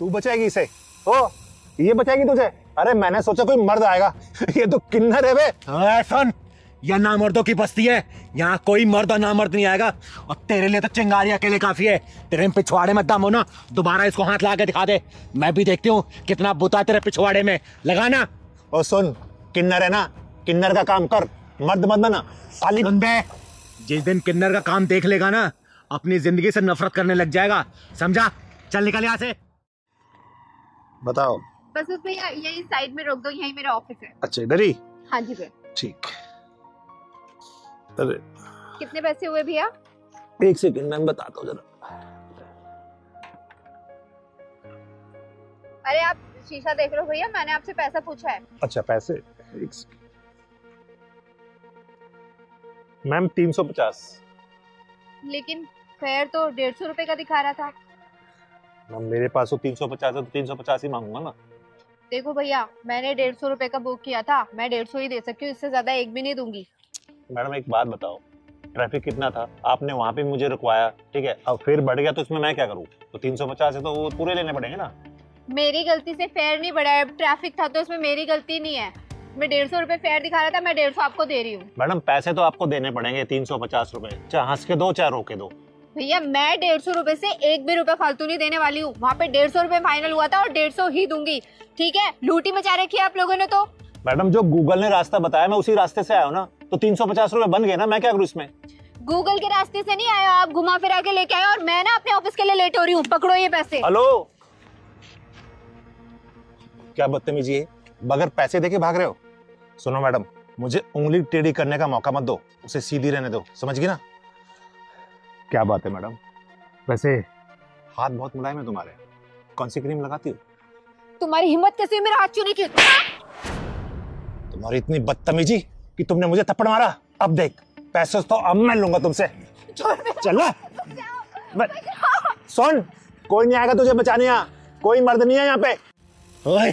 तू बचाएगी इसे? ओ, ये बचाएगी तुझे? अरे मैंने सोचा कोई मर्द आएगा, ये तो किन्नर है बे। सुन, यह नामर्दों की बस्ती है, यहाँ कोई मर्द और नामर्द नहीं आएगा। और तेरे लिए तो चिंगारी अकेले काफी है। तेरे पिछवाड़े में दम हो ना, दोबारा इसको हाथ लगा के दिखा दे, मैं भी देखती हूँ कितना बुता तेरे पिछवाड़े में, लगाना। और सुन, किन्नर है ना, किन्नर का काम कर, मर्द मत बना साली। जिस दिन किन्नर का काम देख लेगा ना, अपनी जिंदगी से नफरत करने लग जाएगा, समझा? चल निकल यहाँ से। बताओ। बस भैया यही साइड में रोक दो, यही मेरा ऑफिस है। अच्छा, इधर ही? हाँ जी भैया। ठीक। अरे कितने पैसे हुए भैया? एक सेकंड मैं बताता हूँ जरा। अरे आप शीशा देख रहे हो भैया, मैंने आपसे पैसा पूछा है। अच्छा पैसे, एक सेकंड मैम। 350। लेकिन फेयर तो 150 रुपए का दिखा रहा था। मैम मेरे पास तो 350 है, तो 350 ही मांगूंगा ना। देखो भैया, मैंने 150 रुपए का बुक किया था, मैं 150 ही दे सकती हूँ, इससे ज्यादा एक भी नहीं दूंगी। मैडम एक बात बताओ, ट्रैफिक कितना था, आपने वहाँ पे मुझे रुकवाया, ठीक है, अब फिर बढ़ गया तो इसमें मैं क्या करूँ? तो 350 है तो वो पूरे लेने पड़ेंगे ना। मेरी गलती से फेयर नहीं बढ़ा है, ट्रैफिक था तो इसमें मेरी गलती नहीं है। मैं 150 रुपए फेयर दिखा रहा था, मैं 150 आपको दे रही हूँ। मैडम पैसे तो आपको देने पड़ेंगे 350 रुपए, चाहे हंस के दो चाहे रोके दो। भैया मैं 150 रुपए से एक भी रुपए फालतू नहीं देने वाली हूँ। वहाँ पे 150 रुपए फाइनल हुआ था और 150 ही दूंगी, ठीक है? लूटी मचा रखी है आप लोगों ने तो। मैडम जो गूगल ने रास्ता बताया मैं उसी रास्ते से आया हूँ ना, तो 350 रुपए बन गए ना, मैं क्या करूँ इसमें? गूगल के रास्ते से नहीं आया, आप घुमा फिरा के लेके आए और मैं ना अपने ऑफिस के लिए लेट हो रही हूँ। पकड़ो ये पैसे। हेलो, क्या बदतमीजी है, बगैर पैसे देके भाग रहे हो? सुनो मैडम, मुझे उंगली टेढ़ी करने का मौका मत दो, उसे सीधी रहने दो, समझ गई ना? क्या बात है मैडम, वैसे हाथ बहुत मुलायम है तुम्हारे, कौन सी क्रीम लगाती हो? तुम्हारी हिम्मत कैसे हुई मेरा हाथ छूने की? तुम्हारी इतनी बदतमीजी कि तुमने मुझे थप्पड़ मारा। अब देख, पैसे तो अब मैं लूंगा तुमसे। चल सुन, कोई नहीं आएगा तुझे बचाने, यहाँ कोई मर्द नहीं है यहाँ पे। ओए,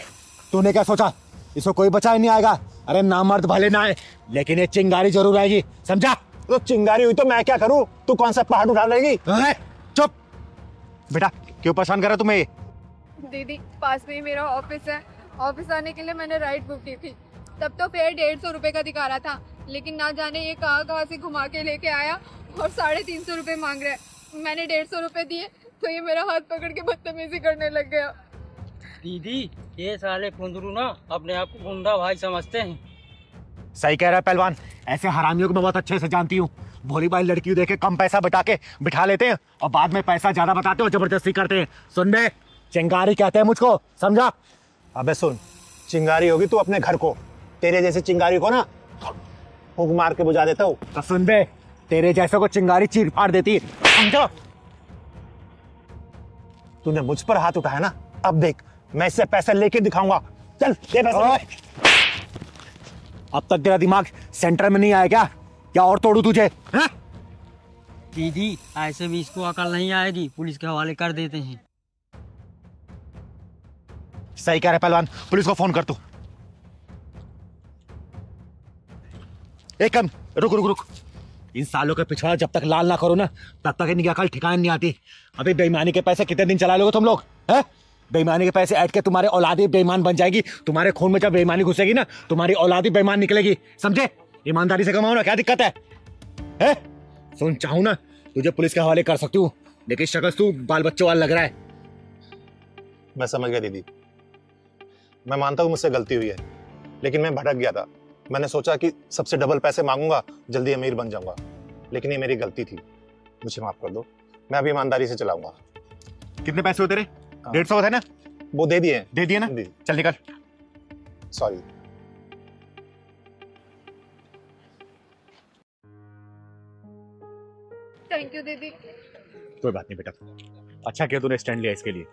तूने क्या सोचा इसको कोई बचा नहीं आएगा? अरे ना मर्द भले ना आए, लेकिन ये चिंगारी जरूर आएगी, समझा? तो चिंगारी हुई तो मैं क्या करूं? तू कौन सा पहाड़ उठा लेगी? चुप बेटा, क्यों परेशान कर रहा तुम्हें? दीदी पास में ही मेरा ऑफिस है, ऑफिस आने के लिए मैंने राइड बुक की थी, तब तो फेयर 150 रुपए का दिखा रहा था, लेकिन ना जाने ये कहाँ से घुमा के लेके आया और 350 रुपए मांग रहा है। मैंने 150 रुपए दिए तो ये मेरा हाथ पकड़ के बदतमीजी करने लग गया। दीदी ये साले कुंदरू ना अपने आप को गुंडा भाई समझते हैं। सही कह रहा है पहलवान, ऐसे हरामियों को मैं बहुत अच्छे से जानती हूँ। भोली भाई लड़कियों देखे कम पैसा बता के बिठा लेते हैं और बाद में पैसा ज्यादा बताते हो, जबरदस्ती करते हैं। सुन बे, चिंगारी कहते हैं मुझको, समझा? अबे सुन, चिंगारी होगी तू अपने घर को, तेरे जैसे चिंगारी को ना फूंक मार के बुझा देता हूँ। तो सुन बे, तेरे जैसे को चिंगारी चीर फाड़ देती है, समझो? तूने मुझ पर हाथ उठाया ना, अब देख मैं इससे पैसे लेके दिखाऊंगा। चल दे पैसे। अब तक तेरा दिमाग सेंटर में नहीं आया क्या? क्या और तोड़ू तुझे? है? दीदी ऐसे भी इसको अकल नहीं आएगी, पुलिस के हवाले कर देते हैं। सही कह रहे पहलवान, पुलिस को फोन कर तू। एक रुक रुक रुक, इन सालों के पिछवाड़ा जब तक लाल ना करो ना, तब तक इनकी अकल ठिकाने नहीं आती। अभी बेईमानी के पैसे कितने दिन चला लोगे तुम लोग? हैं? बेईमानी के पैसे ऐड के तुम्हारे औलादी बेईमान बन जाएगी। तुम्हारे खून में जब बेईमानी घुसेगी ना, तुम्हारी औलादी बेईमान निकलेगी, समझे? ईमानदारी से कमाओ ना, क्या दिक्कत है? सुन, चाहूं ना तुझे पुलिस के हवाले कर सकती हूँ, लेकिन शक्ल तू बाल बच्चों वाला लग रहा है। मैं समझ गया दीदी, मैं मानता हूँ मुझसे गलती हुई है, लेकिन मैं भटक गया था। मैंने सोचा कि सबसे डबल पैसे मांगूंगा, जल्दी अमीर बन जाऊंगा, लेकिन ये मेरी गलती थी, मुझे माफ कर दो। मैं अभी ईमानदारी से चलाऊंगा। कितने पैसे होते रहे? 150 है ना? वो दे दिए। दे दिए ना? चल निकल। सॉरी। थैंक यू दीदी। कोई बात नहीं बेटा, अच्छा किया तूने स्टैंड लिया इसके लिए।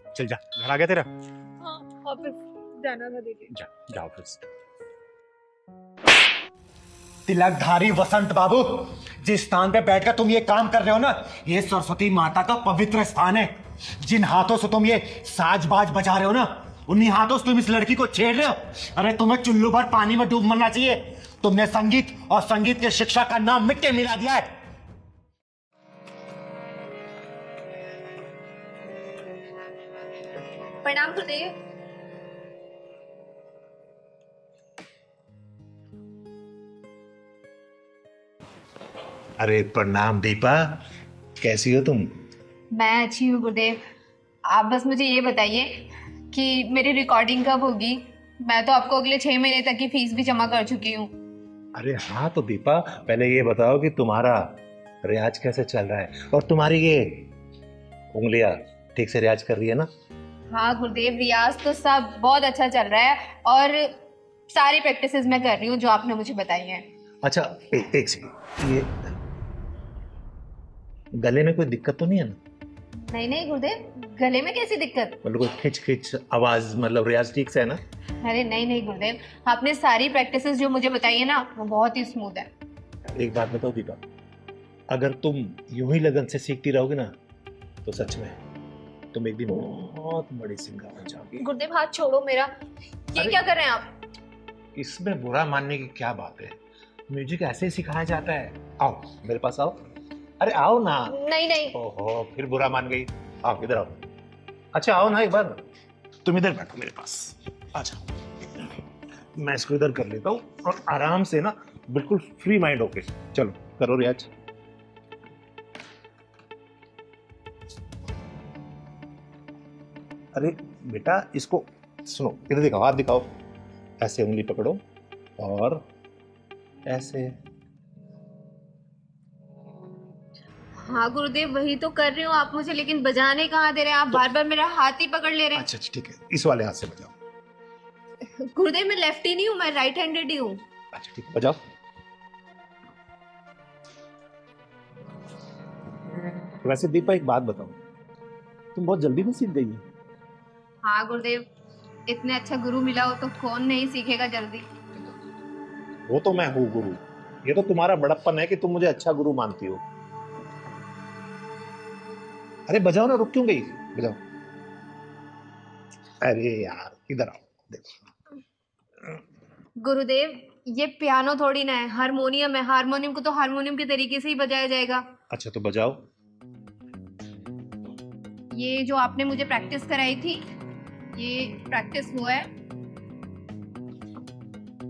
चल जा, घर आ गया तेरा? हाँ, ऑफिस जाना था दीदी। जा ऑफिस। तिलकधारी वसंत बाबू, जिस स्थान पे बैठकर तुम ये काम कर रहे हो ना, ये सरस्वती माता का पवित्र स्थान है। जिन हाथों से तुम ये साज-बाज बजा रहे हो ना, उन्हीं हाथों से तुम इस लड़की को छेड़ रहे हो। अरे तुम्हें चुल्लू भर पानी में डूब मरना चाहिए। तुमने संगीत और संगीत की शिक्षा का नाम मिट्टी मिला दिया है। प्रणाम गुरुदेव। अरे प्रणाम दीपा, कैसी हो तुम? मैं अच्छी हूँ गुरुदेव। आप बस मुझे ये बताइए कि मेरी रिकॉर्डिंग कब होगी? मैं तो आपको अगले 6 महीने तक की फीस भी जमा कर चुकी हूँ। अरे हाँ तो दीपा, पहले ये बताओ कि तुम्हारा रियाज कैसे चल रहा है और तुम्हारी ये उंगलियां ठीक से रियाज कर रही है ना? हाँ गुरुदेव, रियाज तो सब बहुत अच्छा चल रहा है और सारी प्रैक्टिसेस मैं कर रही हूँ जो आपने मुझे बताई हैं। अच्छा एक सेकंड, ये गले में कोई दिक्कत तो नहीं है ना? नहीं नहीं गुरुदेव, गले में कैसी दिक्कत? मतलब कोई खिंच खिंच आवाज, मतलब रियाज ठीक से है ना? अरे नहीं नहीं गुरुदेव, आपने सारी प्रैक्टिसेस जो मुझे बताई है ना वो बहुत ही स्मूथ है। एक बात बताओ दीपा, अगर तुम यूं ही लगन से सीखती रहोगी ना तो सच में तुम एक दिन बहुत बड़ी सिंगर बन जाओगी। गुरुदेव हाथ छोड़ो मेरा, ये क्या कर रहे हैं आप? इसमें बुरा मानने की क्या बात है, म्यूजिक ऐसे ही सिखाया जाता है। आओ मेरे पास आओ, अरे आओ ना। नहीं नहीं। ओहो, फिर बुरा मान गई। आओ इधर आओ। अच्छा आओ ना एक बार, तुम इधर बैठो मेरे पास, आ जाओ। मैं इसको इधर कर लेता हूँ और आराम से ना बिल्कुल फ्री माइंड होके चलो करो रियाज। अरे बेटा इसको सुनो, इधर दिखाओ, हाथ दिखाओ, ऐसे उंगली पकड़ो और ऐसे। हाँ गुरुदेव वही तो कर रही हूँ, आप मुझे लेकिन बजाने कहाँ दे रहे हैं? आप बार बार मेरा हाथ ही पकड़ ले रहे हैं। अच्छा ठीक है, इस वाले हाथ से बजाओ। गुरुदेव मैं लेफ्टी नहीं हूँ, मैं राइट हैंडेड ही हूँ। अच्छा ठीक है, बजाओ। वैसे दीपा एक बात बताओ, तुम बहुत जल्दी में सीख गई हो। हाँ गुरुदेव, इतने अच्छा गुरु मिला हो तो कौन नहीं सीखेगा जल्दी। वो तो मैं हूँ गुरु, ये तो तुम्हारा बड़प्पन है कि तुम मुझे अच्छा गुरु मानती हो। अरे बजाओ ना, रुक क्यों गई, बजाओ। अरे यार इधर आओ, देखो। गुरुदेव ये पियानो थोड़ी ना है, हारमोनियम है। हारमोनियम को तो हारमोनियम के तरीके से ही बजाया जाएगा। अच्छा तो बजाओ। ये जो आपने मुझे प्रैक्टिस कराई थी, ये प्रैक्टिस हुआ है।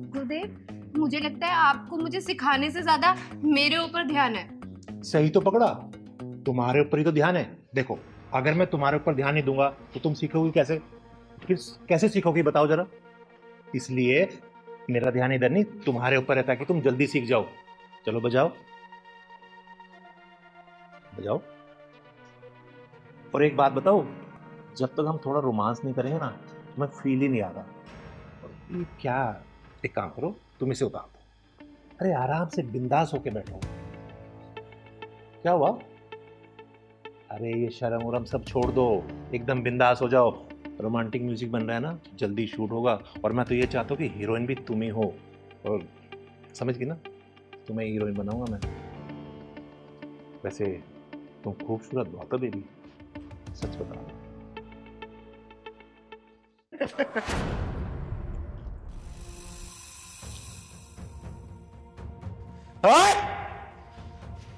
गुरुदेव मुझे लगता है आपको मुझे सिखाने से ज्यादा मेरे ऊपर ध्यान है। सही तो पकड़ा, तुम्हारे ऊपर ही तो ध्यान है। देखो अगर मैं तुम्हारे ऊपर ध्यान नहीं दूंगा तो तुम सीखोगी कैसे? फिर कैसे सीखोगी बताओ जरा। इसलिए मेरा ध्यान इधर नहीं, तुम्हारे ऊपर है, ताकि तुम जल्दी सीख जाओ। चलो बजाओ बजाओ। और एक बात बताओ, जब तक हम थोड़ा रोमांस नहीं करेंगे ना तो मैं फील ही नहीं आ रहा। और ये क्या, एक काम करो, तुम इसे उतार दो। अरे आराम से बिंदास होके बैठो। क्या हुआ? अरे ये शर्म उरम सब छोड़ दो, एकदम बिंदास हो जाओ। रोमांटिक म्यूजिक बन रहा है ना, जल्दी शूट होगा। और मैं तो ये चाहता हूँ कि हीरोइन भी तुम ही हो। और समझ गई ना, तुम्हें हीरोइन बनाऊंगा मैं। वैसे तुम खूबसूरत बहुत हो बेबी, सच बता।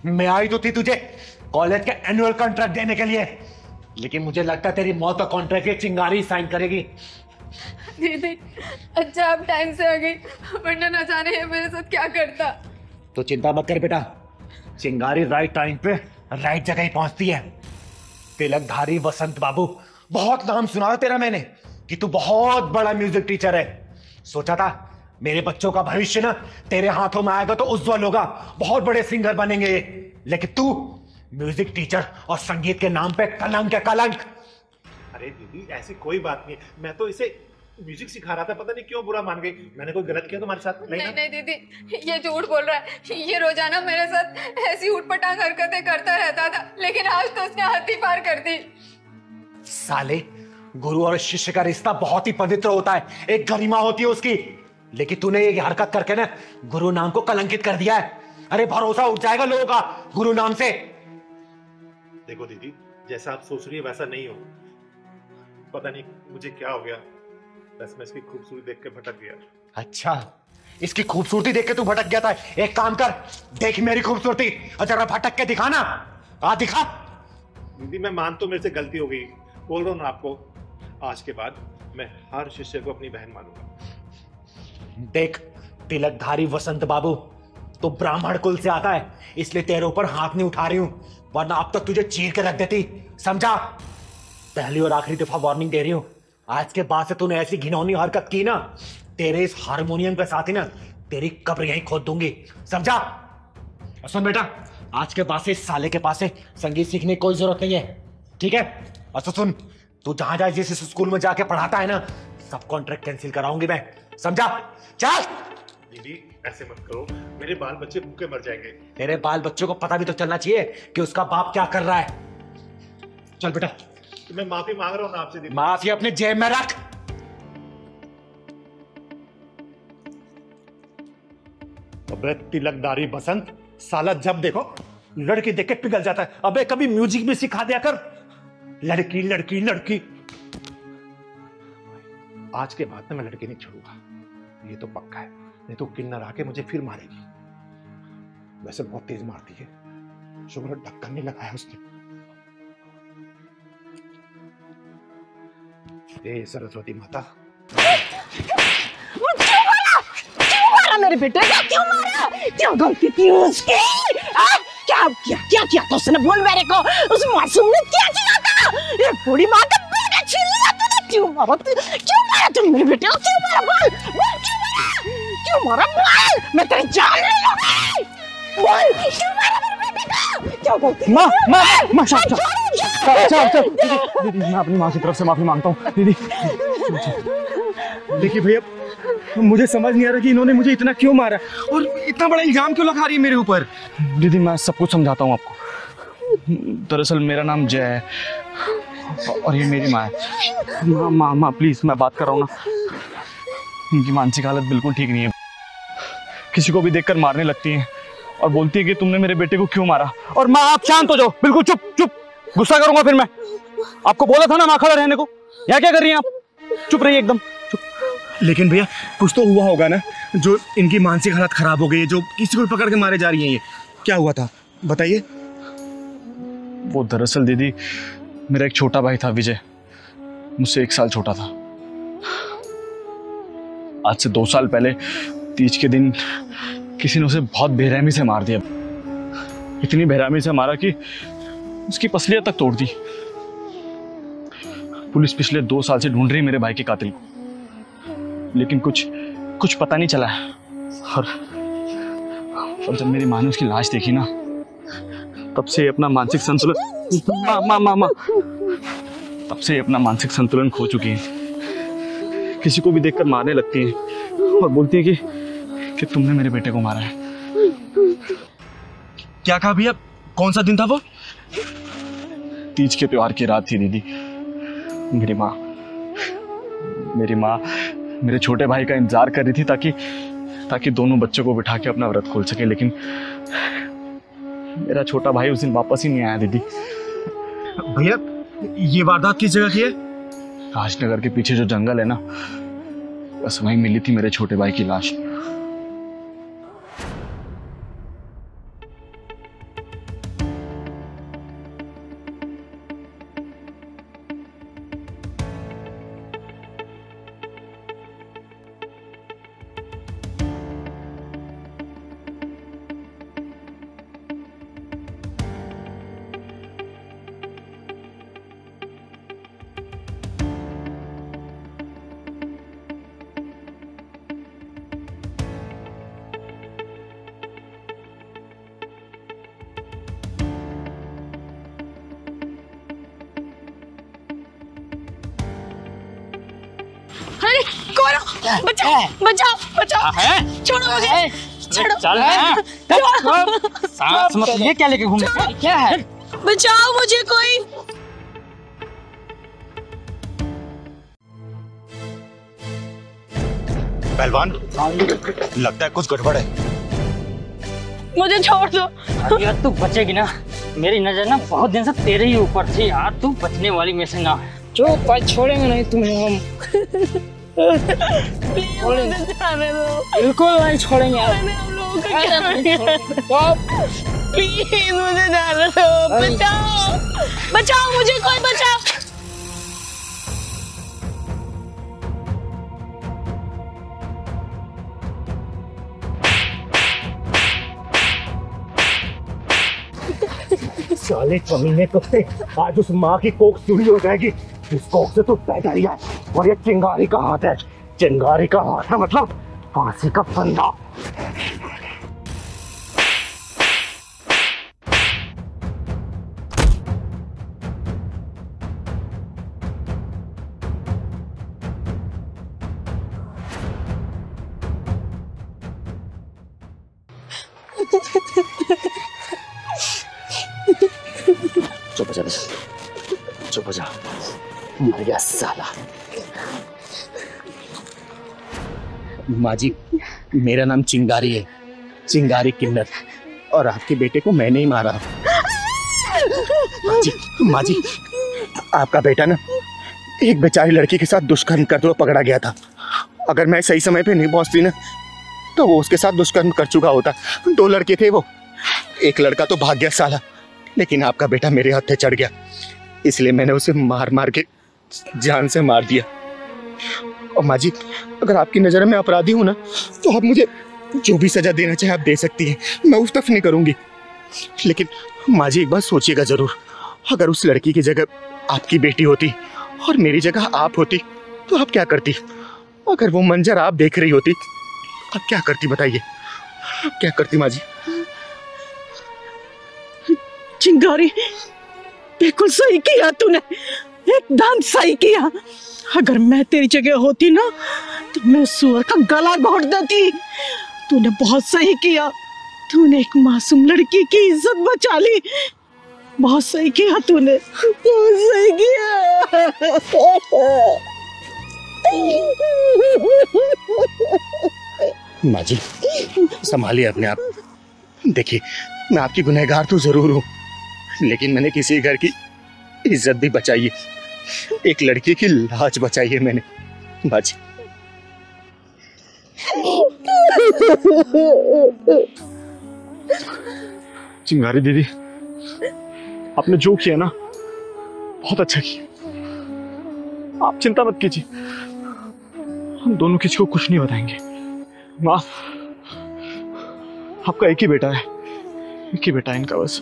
मैं आई तो थी तुझे कॉलेज के एनुअल कॉन्ट्रैक्ट देने के लिए, लेकिन मुझे लगता है तेरी मौत का कॉन्ट्रैक्ट एक चिंगारी साइन करेगी। दीदी अच्छा आप टाइम से आ गई, वरना न जाने ये मेरे साथ क्या करता। तो चिंता मत कर बेटा, चिंगारी राइट टाइम पे राइट जगह ही पहुंचती है। तिलकधारी वसंत बाबू, बहुत नाम सुना था तेरा मैंने कि तू बहुत बड़ा म्यूजिक टीचर है। सोचा था मेरे बच्चों का भविष्य ना तेरे हाथों में आएगा तो उज्जवल होगा, बहुत बड़े सिंगर बनेंगे ये। लेकिन तू म्यूजिक टीचर और संगीत के नाम पे कलंक है, कलंक। अरे दीदी ऐसी कोई बात नहीं, मैं तो इसे म्यूजिक सिखा रहा था, पता नहीं क्यों बुरा मान गई। मैंने कोई गलत किया तुम्हारे साथ? नहीं नहीं दीदी, ये झूठ बोल रहा है। ये रोजाना मेरे साथ ऐसी उठपटांग हरकतें करता रहता था, लेकिन आज तो उसने हद ही पार कर दी। साले, गुरु और शिष्य का रिश्ता बहुत ही पवित्र होता है, एक गरिमा होती है उसकी। लेकिन तूने ये हरकत करके ना गुरु नाम को कलंकित कर दिया है। अरे भरोसा उठ जाएगा लोगों का गुरु नाम से। देखो दीदी, जैसा आप सोच रही है वैसा नहीं हो। पता नहीं मुझे क्या हो गया, बस मैं इसकी खूबसूरती देख के भटक गया। अच्छा, इसकी खूबसूरती देख के तू भटक गया था? एक काम कर, देख मेरी खूबसूरती और जरा भटक के दिखा ना। आ दिखा। दीदी मैं मान तो मेरे से गलती हो गई, बोल रहा हूँ ना आपको। आज के बाद मैं हर शिष्य को अपनी बहन मानूंगा। देख तिलकधारी वसंत बाबू, तो ब्राह्मण कुल से आता है, इसलिए तेरे ऊपर हाथ नहीं उठा रही हूं, वरना अब तक तुझे चीर के रख देती, समझा? पहली और आखिरी दफा वार्निंग दे रही हूं, आज के बाद से तूने ऐसी घिनौनी हरकत की ना, तेरे इस हारमोनियम के साथ ही ना तेरी कब्र यहीं खोद दूंगी, समझा? और सुन बेटा, आज के बाद से इस साले के पास से संगीत सीखने की कोई जरूरत नहीं है, ठीक है? और तो सुन, तू जहां जहां जिस स्कूल में जाके पढ़ाता है ना, सब कॉन्ट्रैक्ट कैंसिल कराऊंगी मैं, समझा? चल। दीदी ऐसे मत करो, मेरे बाल बच्चे भूखे मर जाएंगे। तेरे बाल बच्चों को पता भी तो चलना चाहिए कि उसका बाप क्या कर रहा है। चल बेटा। तो मैं माफी मांग रहा हूँ ना आपसे दीदी। माफी अपने जेब में रख। अबे तिलकधारी बसंत, साला जब देखो लड़की देख के पिघल जाता है। अबे कभी म्यूजिक भी सिखा दिया कर। लड़की लड़की लड़की। आज के बाद में मैं लड़की नहीं छोड़ूंगा, ये तो पक्का है। नहीं तो किन्नर आके मुझे फिर मारेगी। वैसे बहुत तेज मारती है, शुक्र ढक्कन नहीं लगाया उसने। हे सरस्वती माता। क्यों मारा मेरे बेटे को? क्यों मारा? क्यों गलती की उसकी? क्या क्या क्या किया तो उसने? बोल मेरे को, उस मासूम ने क्या किया था? ये बूढ़ी माँ का बेटा छीन लिया तूने। क्यों मारा? क्यों मारा तुम मेरे बेटे को? क्यों मारा? बोल बोल, क्यों मारा? क्यों मारा? बोल, मैं तेरी जान ले लूंगी। बोल, क्यों मारा मेरे बेटे को? क्या गलती? माँ चल दीदी, मैं अपनी माँ की तरफ से माफी मांगता हूँ। दीदी देखिए भैया, मुझे समझ नहीं आ रहा कि इन्होंने मुझे इतना क्यों मारा और इतना बड़ा इल्जाम क्यों लगा रही है मेरे ऊपर। दीदी मैं सब कुछ समझाता हूँ आपको। दरअसल मेरा नाम जय है और ये मेरी माँ है। माँ प्लीज, मैं बात कर रहा हूँ ना। इनकी मानसिक हालत बिल्कुल ठीक नहीं है। किसी को भी देखकर मारने लगती है और बोलती है कि तुमने मेरे बेटे को क्यों मारा। और माँ आप शांत हो जाओ, बिल्कुल चुप चुप, गुस्सा करूंगा फिर मैं। आपको बोला था ना माँ खड़ा रहने को, यहाँ क्या कर रही हैं आप? चुप रहिए एकदम चुप। लेकिन भैया कुछ तो हुआ होगा ना, जो इनकी मानसिक हालत खराब हो गई है, जो किसी को पकड़ के मारे जा रही हैं। ये क्या हुआ था बताइए। वो दरअसल दीदी मेरा एक छोटा भाई था विजय, मुझसे 1 साल छोटा था। आज से 2 साल पहले तीज के दिन किसी ने उसे बहुत बेरहमी से मार दिया। इतनी बेरहमी से मारा कि उसकी पसलियां तक तोड़ दी। पुलिस पिछले 2 साल से ढूंढ रही है मेरे भाई के कातिल को, लेकिन कुछ पता नहीं चला है। और जब मेरी माँ ने उसकी लाश देखी ना, तब से अपना मानसिक संतुलन माँ तब से अपना मानसिक संतुलन खो चुकी है। किसी को भी देखकर मारने लगती है और बोलती है कि तुमने मेरे बेटे को मारा है। क्या कहा भैया, कौन सा दिन था वो? तीज के त्योहार की रात थी दीदी। मेरी माँ मेरे छोटे भाई का इंतजार कर रही थी ताकि दोनों बच्चों को बिठा के अपना व्रत खोल सके, लेकिन मेरा छोटा भाई उस दिन वापस ही नहीं आया दीदी। भैया ये वारदात किस जगह की है? राजनगर के पीछे जो जंगल है ना, बस वहीं मिली थी मेरे छोटे भाई की लाश। अरे कौन? बचाओ बचाओ बचाओ, छोड़ो मुझे, छोड़ो। चल सांस मत ले, क्या लेके घूम रही है? क्या है? बचाओ मुझे कोई। पहलवान, लगता है कुछ गड़बड़ है। मुझे छोड़ दो। यार तू बचेगी ना, मेरी नजर ना बहुत दिन से तेरे ही ऊपर थी यार, तू बचने वाली में से ना। जो पर छोड़ेंगे नहीं तुम्हें हम। बिल्कुल नहीं छोड़ेंगे यार। प्लीज मुझे जाने दो, बचाओ बचाओ मुझे, कोई बचाओ। साले कमीने कुत्ते, आज उस माँ की कोख चूड़ी हो जाएगी। इस कोख से तू पैदा ही है और ये चिंगारी का हाथ है। चिंगारी का हाथ है मतलब फांसी का फंदा। चुप हो जा, चुप हो जा, मर गया साला। माँ जी, मेरा नाम चिंगारी है, चिंगारी किन्नर, और आपके बेटे को मैंने ही मारा। माँ जी, आपका बेटा ना एक बेचारी लड़की के साथ दुष्कर्म करते हुए पकड़ा गया था। अगर मैं सही समय पे नहीं पहुंचती ना तो वो उसके साथ दुष्कर्म कर चुका होता। 2 लड़के थे वो, एक लड़का तो भाग गया साला, लेकिन आपका बेटा मेरे हाथ पे चढ़ गया, इसलिए मैंने उसे मार मार के जान से मार दिया। और माँ जी, अगर आपकी नज़र में अपराधी हूँ ना तो आप मुझे जो भी सजा देना चाहे आप दे सकती हैं, मैं उस तरफ नहीं करूँगी। लेकिन माँ जी, एक बात सोचिएगा ज़रूर, अगर उस लड़की की जगह आपकी बेटी होती और मेरी जगह आप होती तो आप क्या करती? अगर वो मंजर आप देख रही होती आप क्या करती बताइए, आप क्या करती माँ जी? चिंगारी, बिल्कुल सही किया तूने, एकदम सही किया। अगर मैं तेरी जगह होती ना तो मैं उस सुअर का गला घोट देती। तूने बहुत सही किया, तूने एक मासूम लड़की की इज्जत बचा ली। बहुत सही किया तूने, बहुत सही किया। माँ जी, संभालिए अपने आप। देखिए, मैं आपकी गुनहगार तो जरूर हूँ, लेकिन मैंने किसी घर की इज्जत भी बचाई है, एक लड़की की लाज बचाई है मैंने। माँ जी, चिंगारी दीदी, आपने जो किया ना बहुत अच्छा किया। आप चिंता मत कीजिए, हम दोनों किसी को कुछ नहीं बताएंगे। माँ, आपका एक ही बेटा है, एक ही बेटा है इनका बस।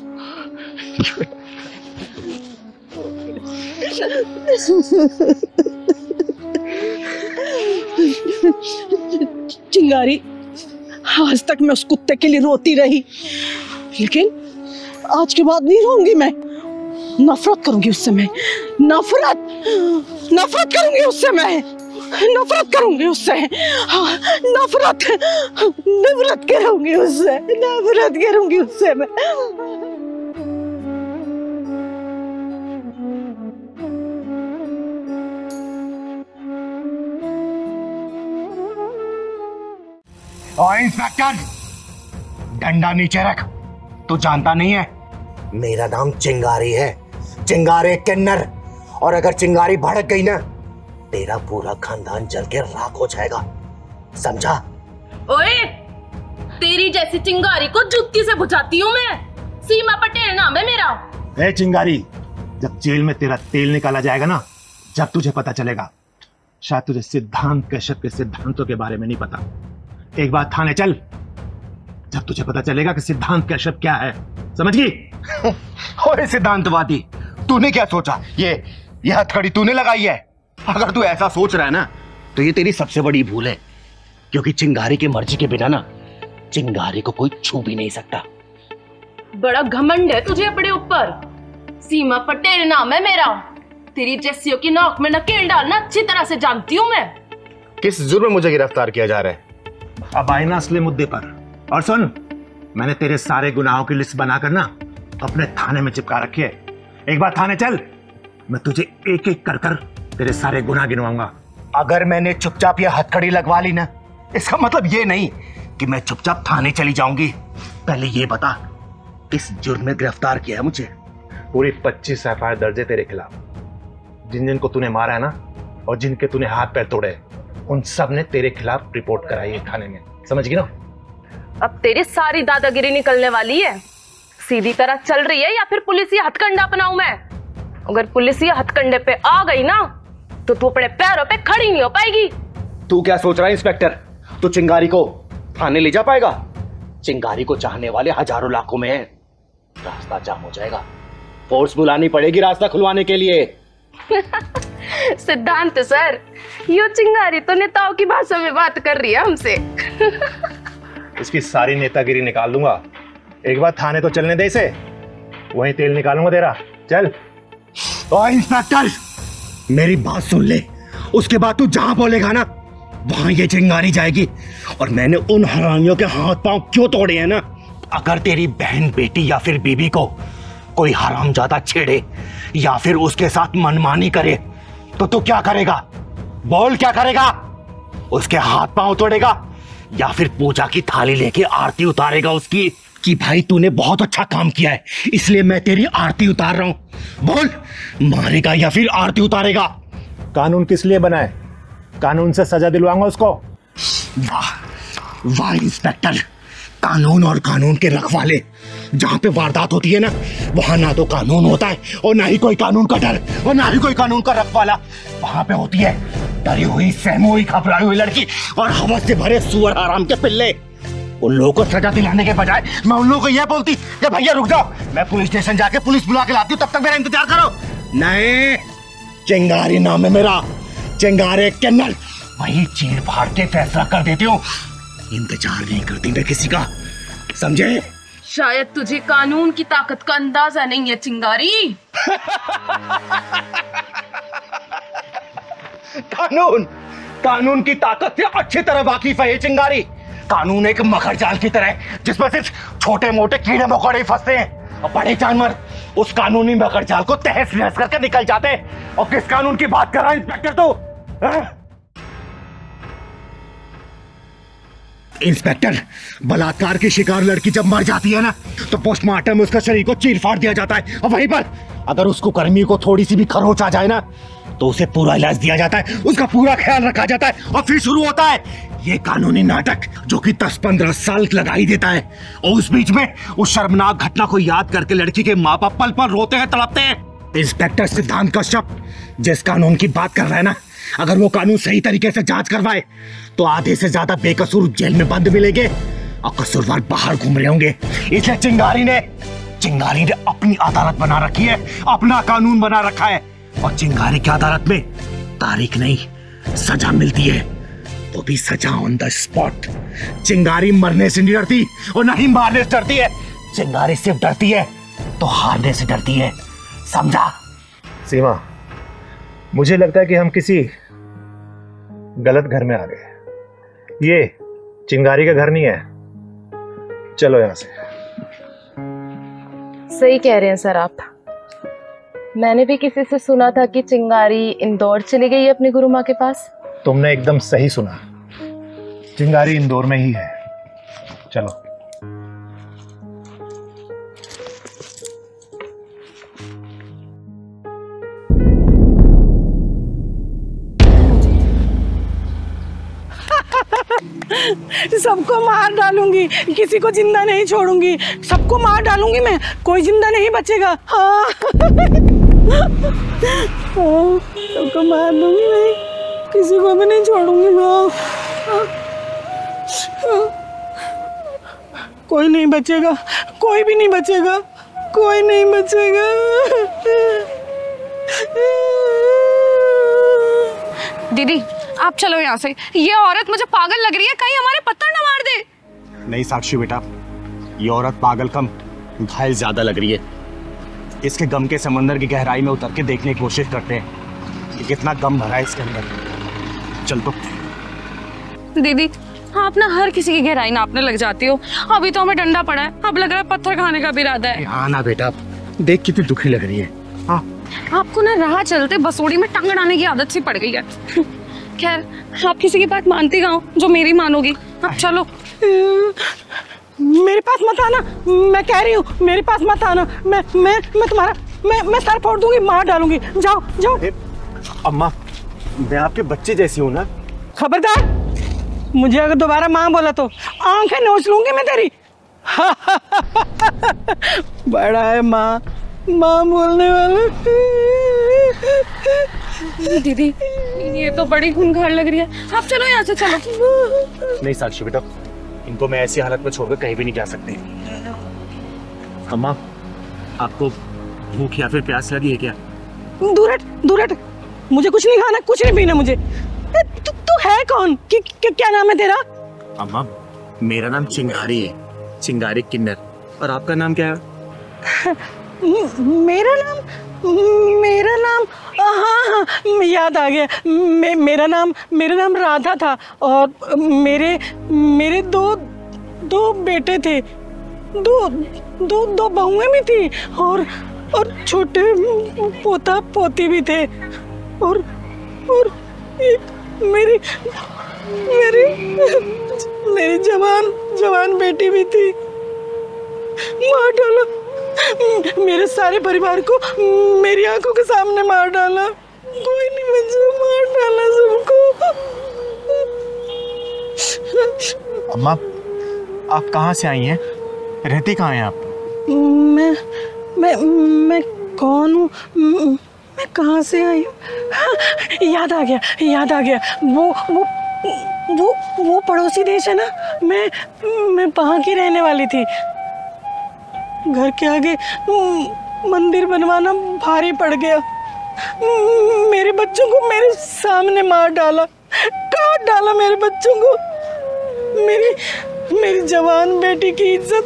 चिंगारी, आज तक मैं उस कुत्ते के लिए रोती रही, लेकिन आज के बाद नहीं रोऊंगी मैं। नफरत करूंगी उससे मैं, नफरत करूंगी उससे मैं, नफरत करूंगी उससे। हाँ, नफरत करूंगी उससे, नफरत करूंगी उससे मैं। और इंस्पेक्टर, डंडा नीचे रख। तू जानता नहीं है मेरा नाम चिंगारी है, चिंगारी किन्नर, और अगर चिंगारी भड़क गई ना तेरा पूरा खानदान जल के राख हो जाएगा, समझा? ओए, तेरी जैसी चिंगारी को जुत्ती से बुझाती हूँ मैं। सीमा पटेल नाम है मेरा। ए चिंगारी, जब जेल में तेरा तेल निकाला जाएगा ना, जब तुझे पता चलेगा, शायद तुझे सिद्धांत कश्यप के सिद्धांतों के बारे में नहीं पता। एक बार थाने चल, जब तुझे पता चलेगा कि सिद्धांत कश्यप क्या है, समझ गई? ओए सिद्धांतवादी, तूने क्या सोचा? ये हथकड़ी तूने लगाई है? अगर तू ऐसा सोच रहा है ना तो ये तेरी सबसे बड़ी भूल है, क्योंकि चिंगारी की मर्जी के बिना ना चिंगारी को कोई छू भी नहीं सकता। बड़ा घमंड है तुझे अपने ऊपर। सीमा पटेल नाम है मेरा। तेरी जैसियों की नाक में नकेल डालना अच्छी तरह से जानती हूँ मैं। किस जुर्म में मुझे गिरफ्तार किया जा रहा है? अब आए ना असली मुद्दे पर। और सुन, मैंने तेरे सारे गुनाहों की लिस्ट बनाकर ना अपने थाने में चिपका रखी है। एक बार थाने चल, मैं तुझे एक एक कर कर तेरे सारे गुनाह गिनवाऊंगा। अगर मैंने चुपचाप ये हथकड़ी लगवा ली ना, इसका मतलब ये नहीं कि मैं चुपचाप थाने चली जाऊंगी। पहले ये बता, किस जुर्म में गिरफ्तार किया है मुझे? पूरी 25 एफआईआर दर्ज है तेरे खिलाफ। जिन जिन को तूने मारा है ना, और जिनके तूने हाथ पैर तोड़े, उन सब ने तेरे खिलाफ रिपोर्ट कराई है थाने में, समझ गई ना? अब तेरी सारी दादागिरी निकलने वाली है। सीधी तरह चल रही है या फिर पुलिस ये हथकंडा अपनाऊं मैं? अगर पुलिस ये हथकंडे पे आ गई ना तो तू अपने पैरों पे खड़ी नहीं हो पाएगी। तू क्या सोच रहा है इंस्पेक्टर? तू चिंगारी को थाने ले जा पाएगा? चिंगारी को चाहने वाले हजारों लाखों में हैं, रास्ता जाम हो जाएगा। फोर्स बुलानी पड़ेगी रास्ता खुलवाने के लिए। सिद्धांत सर, यो चिंगारी तो नेताओं की भाषा में बात कर रही है हमसे। इसकी सारी नेतागिरी निकाल दूंगा। एक बार थाने तो चलने दे इसे, वहीं तेल निकालूंगा तेरा। चल। और इंस्पेक्टर, मेरी बात सुन ले, उसके बाद तू जहां बोलेगा ना वहां ये चिंगारी जाएगी। और मैंने उन हरामियों के हाथ पांव क्यों तोड़े हैं ना, अगर तेरी बहन, बेटी या फिर बीबी को कोई हरामजादा छेड़े या फिर उसके साथ मनमानी करे तो तू क्या करेगा? बोल, क्या करेगा? उसके हाथ पांव तोड़ेगा या फिर पूजा की थाली लेके आरती उतारेगा उसकी कि भाई तूने बहुत अच्छा काम किया है इसलिए मैं तेरी आरती उतार रहा हूं? बोल, मारेगा या फिर आरती उतारेगा? कानून किस लिए बना है? कानून से सजा दिलवाऊंगा उसको। वाह वाह इंस्पेक्टर, कानून और कानून के रखवाले। जहां पे वारदात होती है ना वहां ना तो कानून होता है और ना ही कोई कानून का डर और ना ही कोई कानून का रखवाला। वहां पे होती है डरी हुई, सहमी हुई, घबराई हुई लड़की और हवस से भरे सुअर आराम के पिल्ले। उन लोगों को सजा दिलाने के बजाय मैं उन लोगों को यह बोलती कि भैया रुक जाओ, मैं पुलिस स्टेशन जाके पुलिस बुला के लाती हूँ, तब तक मेरा इंतजार करो। नहीं, चिंगारी नाम है मेरा, चिंगारे किन्नर। वही चीर फाड़ के फैसला कर देती हूँ, इंतजार नहीं करती मैं किसी का, समझे? शायद तुझे कानून की ताकत का अंदाजा नहीं है चिंगारी। कानून की ताकत से अच्छी तरह वाकिफ है ये चिंगारी। कानून एक मकर जाल की तरह है जिसमें सिर्फ छोटे मोटे कीड़े मकोड़े फंसते हैं और बड़े जानवर उस कानूनी मकर जाल को तहस नहस करके निकल जाते हैं। और किस कानून की बात कर रहा है इंस्पेक्टर तू? इंस्पेक्टर, बलात्कार की शिकार लड़की जब मर जाती है ना तो पोस्टमार्टम में उसका शरीर को चीर फाड़ दिया जाता है और वहीं पर अगर उसको कर्मी को थोड़ी सी भी खरोच आ जाए ना तो उसे पूरा इलाज दिया जाता है, उसका पूरा ख्याल रखा जाता है और फिर शुरू होता है ये कानूनी नाटक जो कि 10-15 साल लगा ही देता है। और उस बीच में उस शर्मनाक घटना को याद करके लड़की के माँ बाप पल पल रोते हैं, तड़पते हैं। इंस्पेक्टर सिद्धांत कश्यप जिस कानून की बात कर रहा है ना, अगर वो कानून सही तरीके से जांच करवाए तो आधे से ज्यादा बेकसूर जेल में बंद मिलेंगे और कसूरवार बाहर घूम रहे होंगे। इसलिए चिंगारी ने अपनी अदालत बना रखी है, अपना कानून बना रखा है। और चिंगारी की अदालत में तारीख नहीं सजा मिलती है, वो भी सजा ऑन द स्पॉट। चिंगारी मरने से नहीं डरती और ना ही मारने से डरती है। चिंगारी सिर्फ डरती है तो हारने से डरती है, समझा? सीमा, मुझे लगता है कि हम किसी गलत घर में आ गए। ये चिंगारी का घर नहीं है, चलो यहां से। सही कह रहे हैं सर आप। मैंने भी किसी से सुना था कि चिंगारी इंदौर चली गई है अपनी गुरु माँ के पास। तुमने एकदम सही सुना, चिंगारी इंदौर में ही है। चलो। सबको मार डालूंगी, किसी को जिंदा नहीं छोड़ूंगी, सबको मार डालूंगी मैं, कोई जिंदा नहीं बचेगा। हाँ। सबको मार दूंगी मैं, किसी को भी नहीं छोड़ूंगी मैं। कोई नहीं बचेगा, कोई भी नहीं बचेगा, कोई नहीं बचेगा। दीदी आप चलो यहाँ से, ये औरत मुझे पागल लग रही है, कहीं हमारे पत्थर न मार दे। नहीं साक्षी बेटा, ये औरत पागल कम घायल ज्यादा लग रही है। इसके गम के समंदर की गहराई में उतर के देखने की कोशिश करते हैं कि कितना गम भरा है इसके अंदर। चल तो। दीदी आप ना हर किसी की गहराई नापने लग जाती हो। अभी तो हमें डंडा पड़ा है, अब लग रहा है पत्थर खाने का भी इरादा है। हाँ ना बेटा, देख कितनी दुखी लग रही है। हाँ, आपको ना राह चलते बसोड़ी में टंग अड़ाने की आदत सी पड़ गई है। खैर आप किसी की बात मानती कहाँ हो जो मेरी मानोगी। अब चलो। मेरे पास मत आना, मैं कह रही हूँ मेरे पास मत आना। मैं तुम्हारा मैं सर फोड़ दूंगी, मार डालूंगी। जाओ जाओ। अम्मा, मैं आपके बच्चे जैसी हूँ ना। खबरदार, मुझे अगर दोबारा माँ बोला तो आंखें नोच लूंगी मैं तेरी। बड़ा है माँ बोलने वाला। दीदी ये तो बड़ी खूंखार लग रही है, आप चलो यहाँ से। चलो। नहीं साक्षी बेटा, इनको मैं ऐसी हालत में छोड़कर कहीं भी नहीं जा सकती। अम्मा, आपको भूख या फिर प्यास लगी है क्या? दूर हट, दूर हट। मुझे कुछ नहीं खाना, कुछ नहीं पीना मुझे। तू है कौन? क्या नाम है तेरा? अम्मा, मेरा नाम चिंगारी है, चिंगारी किन्नर। और आपका नाम क्या है? मेरा नाम हाँ, याद आ गया। मेरा नाम राधा था और मेरे दो बेटे थे, दो बहुएं भी थी और छोटे पोता पोती भी थे और एक मेरी जवान बेटी भी थी। मार डाला मेरे सारे परिवार को, मेरी आंखों के सामने मार डाला। कोई नहीं मुझे, मार डाला सबको। अम्मा, आप कहाँ से आई हैं? रहती कहाँ हैं आप? मैं कौन हूँ? मैं कहाँ से आई हूँ? हाँ, याद आ गया। वो पड़ोसी देश है ना, मैं वहाँ की रहने वाली थी। घर के आगे मंदिर बनवाना भारी पड़ गया। मेरे बच्चों को मेरे सामने मार डाला, काट डाला मेरे बच्चों को। मेरी जवान बेटी की इज्जत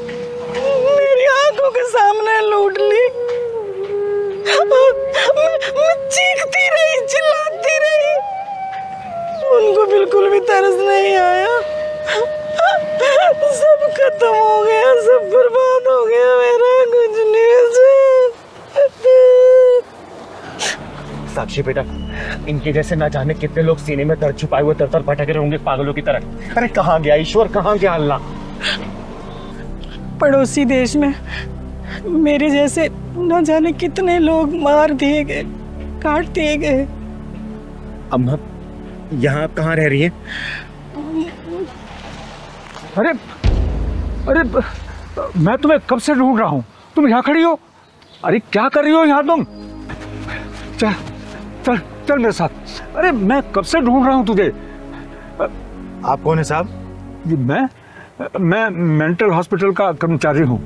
मेरी आंखों के सामने लूट ली। मैं चीखती रही, चिल्लाती रही, उनको बिल्कुल भी तरस नहीं आया। सब खत्म हो गया, सब बर्बाद हो गया, मेरा कुछ नहीं बचा। साक्षी बेटा, इनके जैसे ना जाने कितने लोग सीने में दर्द छुपाए हुए तर भटक रहे होंगे पागलों की तरह। अरे कहाँ गया ईश्वर, कहाँ गया अल्लाह? पड़ोसी देश में मेरे जैसे न जाने कितने लोग मार दिए गए, काट दिए गए। अम्मा, यहाँ आप कहाँ रह रही हैं? अरे मैं तुम्हें कब से ढूंढ रहा हूँ, तुम यहाँ खड़ी हो। अरे क्या कर रही हो यहाँ तुम? चल मेरे साथ। अरे मैं कब से ढूंढ रहा हूँ तुझे। आप कौन है साहब? ये मैं मेंटल हॉस्पिटल का कर्मचारी हूँ।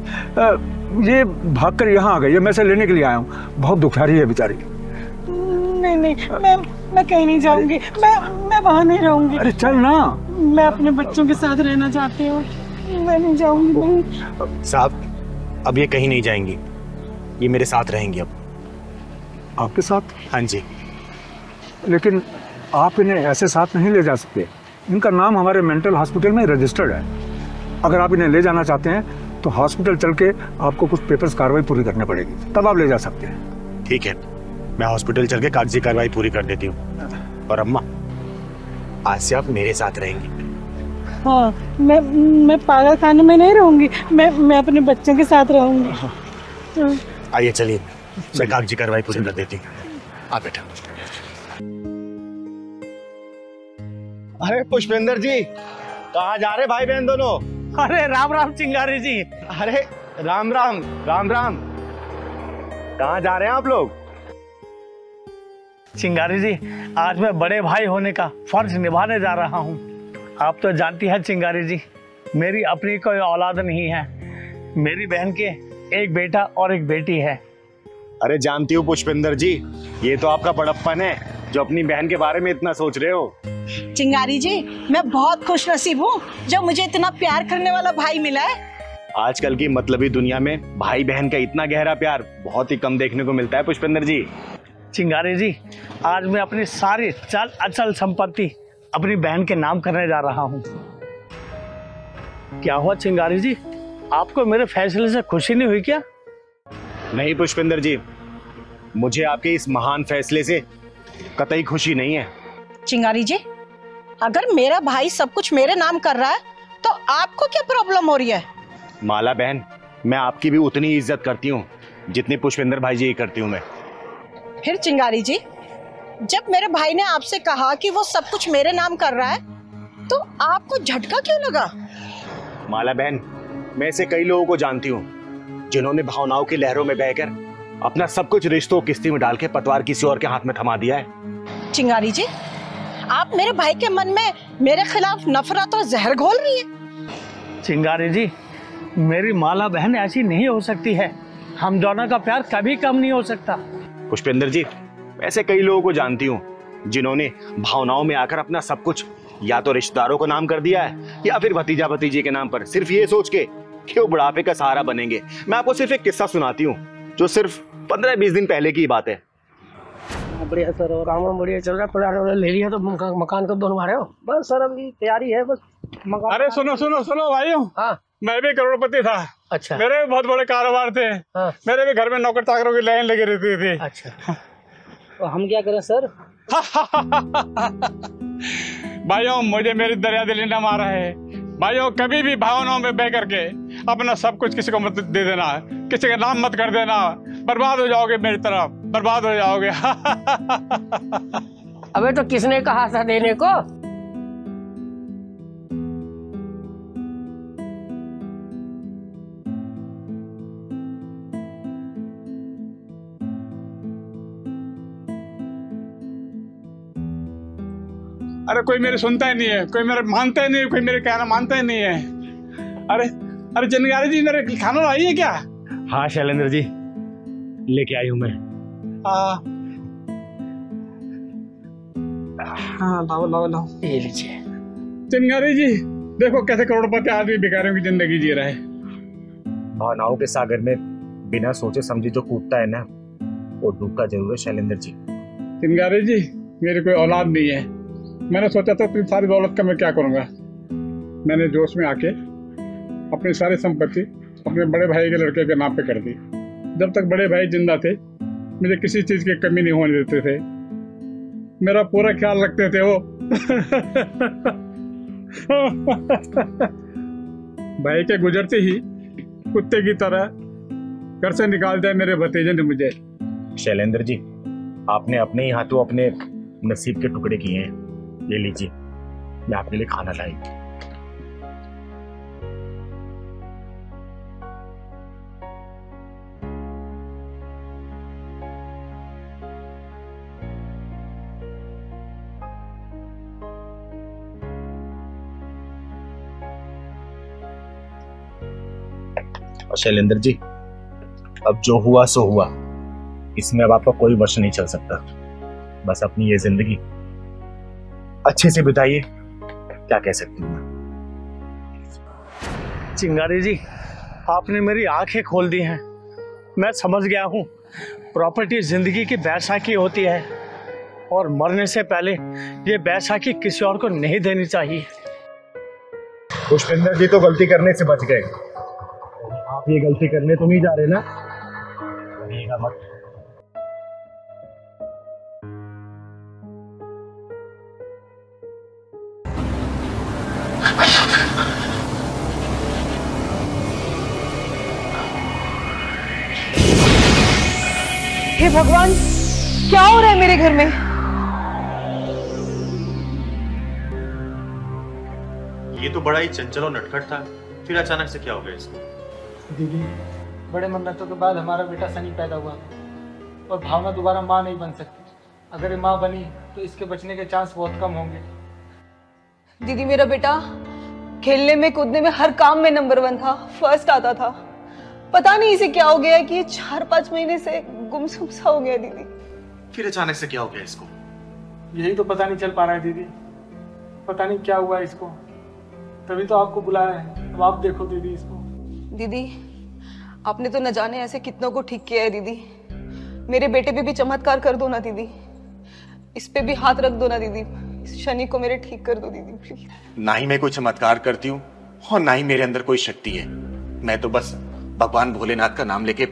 ये भागकर यहाँ आ गई है, मैं इसे लेने के लिए आया हूँ। बहुत दुखियारी है बेचारी। नहीं, मैं कहीं नहीं जाऊंगी। मैं वहाँ नहीं रहूंगी। अरे चल ना। मैं अपने बच्चों के साथ रहना चाहती हूँ, मैं नहीं जाऊंगी। साहब, अब ये कहीं नहीं जाएंगी, ये मेरे साथ रहेंगी। अब आपके साथ? हाँ जी। लेकिन आप इन्हें ऐसे साथ नहीं ले जा सकते। इनका नाम हमारे मेंटल हॉस्पिटल में रजिस्टर्ड है। अगर आप इन्हें ले जाना चाहते हैं तो हॉस्पिटल चल के आपको कुछ पेपर्स कार्रवाई पूरी करनी पड़ेगी, तब आप ले जा सकते हैं। ठीक है, मैं हॉस्पिटल चल के कागजी कार्रवाई पूरी कर देती हूँ। और अम्मा, आज से आप मेरे साथ रहेंगी। हाँ, मैं पागल खाने में नहीं रहूंगी, मैं अपने बच्चों के साथ रहूंगी। आइए चलिए, मैं कागजी कार्रवाई पूरी कर देती हूँ। आप बेटा। अरे पुष्पेंद्र जी, कहाँ जा रहे भाई बहन दोनों? अरे राम राम चिंगारी जी। अरे राम राम राम राम। कहाँ जा रहे हैं आप लोग? चिंगारी जी, आज मैं बड़े भाई होने का फर्ज निभाने जा रहा हूँ। आप तो जानती हैं चिंगारी जी, मेरी अपनी कोई औलाद नहीं है। मेरी बहन के एक बेटा और एक बेटी है। अरे जानती हूँ पुष्पेंद्र जी, ये तो आपका बड़प्पन है जो अपनी बहन के बारे में इतना सोच रहे हो। चिंगारी जी, मैं बहुत खुश नसीब हूँ जो मुझे इतना प्यार करने वाला भाई मिला है। आजकल की मतलबी दुनिया में भाई बहन का इतना गहरा प्यार बहुत ही कम देखने को मिलता है पुष्पेंद्र जी। चिंगारी जी, आज मैं अपनी सारी चल अचल संपत्ति अपनी बहन के नाम करने जा रहा हूँ। क्या हुआ चिंगारी जी, आपको मेरे फैसले से खुशी नहीं हुई क्या? नहीं पुष्पेंद्र जी, मुझे आपके इस महान फैसले से कतई खुशी नहीं है। चिंगारी जी, अगर मेरा भाई सब कुछ मेरे नाम कर रहा है तो आपको क्या प्रॉब्लम हो रही है? माला बहन, मैं आपकी भी उतनी इज्जत करती हूँ जितनी पुष्पेंद्र भाई जी की करती हूँ मैं। फिर चिंगारी जी, जब मेरे भाई ने आपसे कहा कि वो सब कुछ मेरे नाम कर रहा है तो आपको झटका क्यों लगा? माला बहन, मैं ऐसे कई लोगों को जानती हूँ जिन्होंने भावनाओं की लहरों में बहकर अपना सब कुछ रिश्तों किस्ती में डाल के पतवार किसी और के हाथ में थमा दिया है। चिंगारी जी, आप मेरे भाई के मन में मेरे खिलाफ नफरत और जहर घोल रही है। चिंगारी जी, मेरी माला बहन ऐसी नहीं हो सकती है। हम दोनों का प्यार कभी कम नहीं हो सकता। पुष्पेंद्र जी, ऐसे कई लोगों को जानती हूँ जिन्होंने भावनाओं में आकर अपना सब कुछ या तो रिश्तेदारों को नाम कर दिया है या फिर भतीजा भतीजे के नाम पर, सिर्फ ये सोच के कि वो बुढ़ापे का सहारा बनेंगे। मैं आपको सिर्फ एक किस्सा सुनाती हूँ जो सिर्फ 15-20 दिन पहले की बात है। बढ़िया सर, और काम बढ़िया चल रहा है। प्लाट वगैरह ले लिया तो मकान कब बनवा रहे हो? बस सर अभी तैयारी है बस मकान। अरे सुनो सुनो सुनो भाइयों, हाँ मैं भी करोड़पति था। अच्छा। मेरे भी बहुत बड़े कारोबार थे। हाँ। मेरे भी घर में नौकर चाकरों की लाइन लगी रहती थी। अच्छा, तो हम क्या करें सर? भाइयों, मुझे मेरी दरिया दिली न मारा है। भाइयों, कभी भी भावनाओं में बह करके अपना सब कुछ किसी को मत दे देना, किसी का नाम मत कर देना, बर्बाद हो जाओगे मेरी तरफ, बर्बाद हो जाओगे। अबे तो किसने कहा था देने को? अरे कोई मेरी सुनता ही नहीं है, कोई मेरे मानता ही नहीं है, कोई मेरे कहना मानता ही नहीं है। अरे अरे जंगारी जी, मेरे खाना लाई है क्या? हाँ शैलेंद्र जी, लेके आई हूँ मैं। हाँ लाओ लाओ लाओ। ये लीजिए। जंगारी जी, देखो कैसे करोड़पति आदमी भिखारियों की जिंदगी जी रहा है। भावनाओं के सागर में बिना सोचे समझे जो कूदता है ना, वो डूबता जरूर है शैलेंद्र जी। जंगारी जी, मेरी कोई औलाद नहीं है। मैंने सोचा था इतनी सारी दौलत का मैं क्या करूंगा। मैंने जोश में आके अपनी सारी संपत्ति अपने बड़े भाई के लड़के के नाम पे कर दी। जब तक बड़े भाई जिंदा थे, मुझे किसी चीज की कमी नहीं होने देते थे, मेरा पूरा ख्याल रखते थे वो। भाई के गुजरते ही कुत्ते की तरह घर से निकाल दिया मेरे भतीजे ने मुझे। शैलेंद्र जी, आपने अपने ही हाथों अपने नसीब के टुकड़े किए हैं। ये लीजिए, मैं आपके लिए खाना लाई। और शैलेंद्र जी, अब जो हुआ सो हुआ, इसमें अब आपका कोई वश नहीं चल सकता। बस अपनी ये जिंदगी अच्छे से बिताइए, क्या कह सकती हूँ मैं। चिंगारी जी, आपने मेरी आंखें खोल दी हैं। मैं समझ गया हूँ प्रॉपर्टी जिंदगी की बैसाखी होती है और मरने से पहले ये बैसाखी किसी और को नहीं देनी चाहिए। पुष्पेंद्र जी तो गलती करने से बच गए, आप ये गलती करने तो नहीं जा रहे ना? करिएगा मत। हे भगवान, क्या हो रहा है मेरे घर में? ये तो बड़ा ही चंचल और नटखट था, फिर अचानक से क्या हो गया इसको? दीदी, बड़े मन्नतों के बाद हमारा बेटा सनी पैदा हुआ और भावना दोबारा माँ नहीं बन सकती। अगर ये माँ बनी तो इसके बचने के चांस बहुत कम होंगे। दीदी, मेरा बेटा खेलने में कूदने में हर काम में नंबर 1 था, फर्स्ट आता था। पता नहीं इसे क्या हो गया कि 4-5 महीने से गुमसुम सा हो गया दीदी। फिर अचानक से क्या हो गया इसको? यही तो पता नहीं चल पा रहा है दीदी, पता नहीं क्या हुआ इसको। तभी तो आपको बुलाया है, अब आप देखो दीदी इसको। दीदी, आपने तो न जाने ऐसे कितनों को ठीक किया है दीदी। मेरे बेटे पे भी चमत्कार कर दो ना दीदी, इस पे भी हाथ रख दो ना दीदी। इस शनि को मेरे ठीक कर दो दीदी प्लीज। ना ही मैं कोई चमत्कार करती हूँ और ना ही मेरे अंदर कोई शक्ति है। मैं तो बस भगवान भोलेनाथ का नाम लेके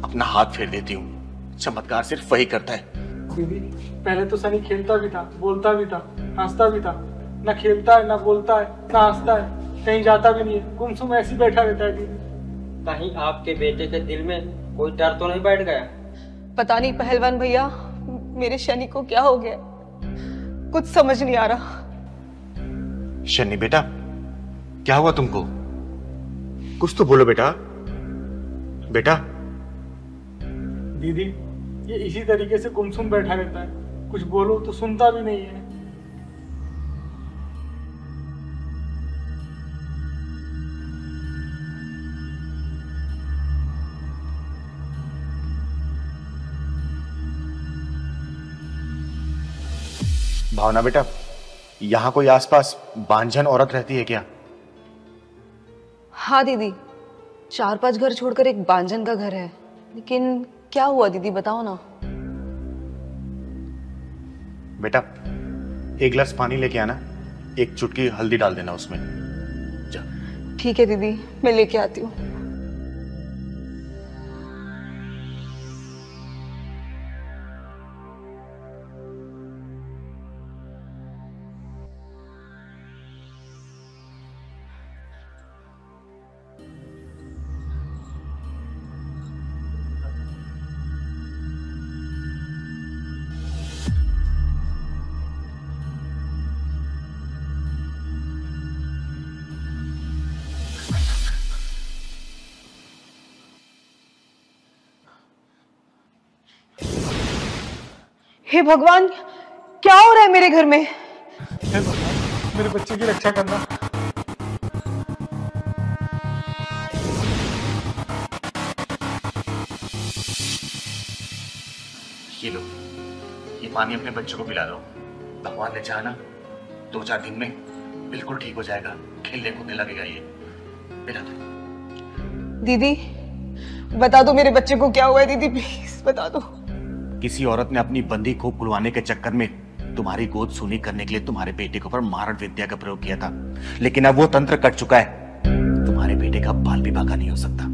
अपना हाथ फेर देती हूँ। चमत्कार सिर्फ वही करता है। दीदी, पहले तो सनी खेलता भी था, बोलता भी था, हंसता भी था। ना खेलता है, ना बोलता है, ना हंसता है, कहीं जाता भी नहीं है, गुमसुम ऐसे बैठा रहता है दीदी। कहीं आपके बेटे के दिल में कोई डर तो नहीं बैठ गया? पता नहीं पहलवान भैया, मेरे शनि को क्या हो गया, कुछ समझ नहीं आ रहा। शनि बेटा, क्या हुआ तुमको? कुछ तो बोलो बेटा। बेटा दीदी, ये इसी तरीके से गुमसुम बैठा रहता है, कुछ बोलो तो सुनता भी नहीं है। भावना बेटा, यहाँ कोई आसपास बांझन औरत रहती है क्या? हाँ दीदी, 4-5 घर छोड़कर एक बांझन का घर है। लेकिन क्या हुआ दीदी, बताओ ना। बेटा, एक गिलास पानी लेके आना, एक चुटकी हल्दी डाल देना उसमें। जा। ठीक है दीदी, मैं लेके आती हूँ। हे भगवान, क्या हो रहा है मेरे घर में? हे भगवान, मेरे बच्चे की रक्षा करना। ये लो, ये पानी अपने बच्चों को पिला दो। भगवान ने चाहा ना 2-4 दिन में बिल्कुल ठीक हो जाएगा, खेलने कूदने लगेगा। ये पिला दो। दीदी बता दो मेरे बच्चे को क्या हुआ है। दीदी प्लीज बता दो। किसी औरत ने अपनी बंदी को खुलवाने के चक्कर में तुम्हारी गोद सूनी करने के लिए तुम्हारे बेटे के ऊपर मारण विद्या का प्रयोग किया था, लेकिन अब वो तंत्र कट चुका है। तुम्हारे बेटे का बाल विवाह नहीं हो सकता।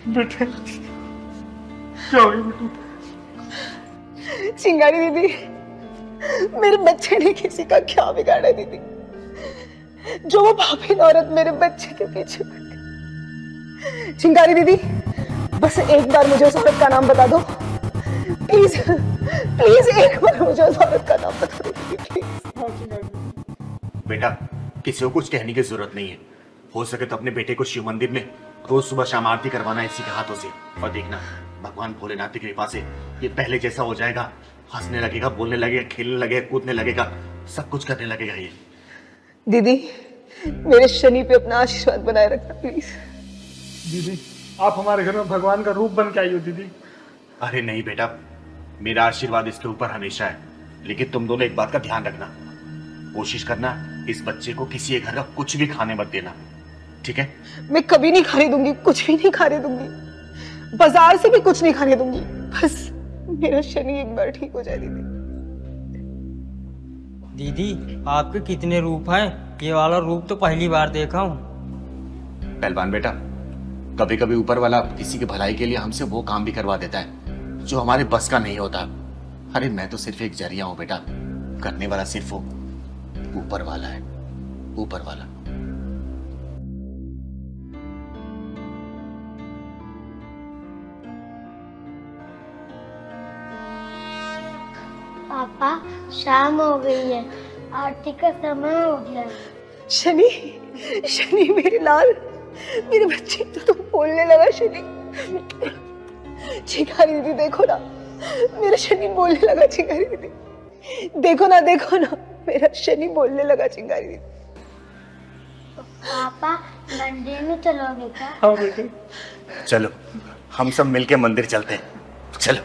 बेटे क्या हो गया बेटे? चिंगारी दीदी, मेरे बच्चे ने किसी का क्या बिगाड़ा दीदी, जो वो पापी औरत मेरे बच्चे के पीछे पड़ गई। चिंगारी दीदी, बस एक बार मुझे उस औरत का नाम बता दो प्लीज, प्लीज एक बार मुझे उस औरत का नाम बता दो प्लीज। बेटा, किसी को कुछ कहने की जरूरत नहीं है। हो सके तो अपने बेटे को शिव मंदिर में रोज सुबह शाम आरती करवाना इसी के हाथों से, और देखना भगवान भोलेनाथ की कृपा से ये पहले जैसा हो जाएगा। हंसने लगेगा, बोलने लगेगा, खेलने लगेगा, कूदने लगेगा, सब कुछ करने लगेगा ये। दीदी मेरे शनि पे अपना आशीर्वाद बनाए रखना प्लीज। दीदी आप हमारे घर में भगवान का रूप बन के आई हो दीदी। अरे नहीं बेटा, मेरा आशीर्वाद इसके ऊपर हमेशा है, लेकिन तुम दोनों एक बात का ध्यान रखना। कोशिश करना इस बच्चे को किसी एक घर का कुछ भी खाने मत देना, ठीक है? मैं कभी नहीं खाने दूंगी, कुछ भी नहीं खाने दूंगी, बाजार से भी कुछ नहीं खाने दूंगी। बस मेरा शनि एक बार ठीक हो जाए दीदी। दीदी आपके कितने रूप हैं? ये वाला रूप तो पहली बार देखा हूँ। पहलवान बेटा, कभी कभी ऊपर वाला किसी की भलाई के लिए हमसे वो काम भी करवा देता है जो हमारे बस का नहीं होता। अरे मैं तो सिर्फ एक जरिया हूं बेटा, करने वाला सिर्फ वो ऊपर वाला है, ऊपर वाला। पापा शाम हो गई है, आरती का समय हो गया है। शनि, शनि मेरे लाल, मेरे बच्चे तो बोलने लगा शनि। चिंगारी दीदी देखो ना, मेरा शनि बोलने लगा। चिंगारी दीदी देखो ना, देखो ना, मेरा शनि बोलने लगा। चिंगारी दीदी पापा मंदिर में चलोगे क्या? हाँ बेटे चलो हम सब मिलके मंदिर चलते हैं, चलो।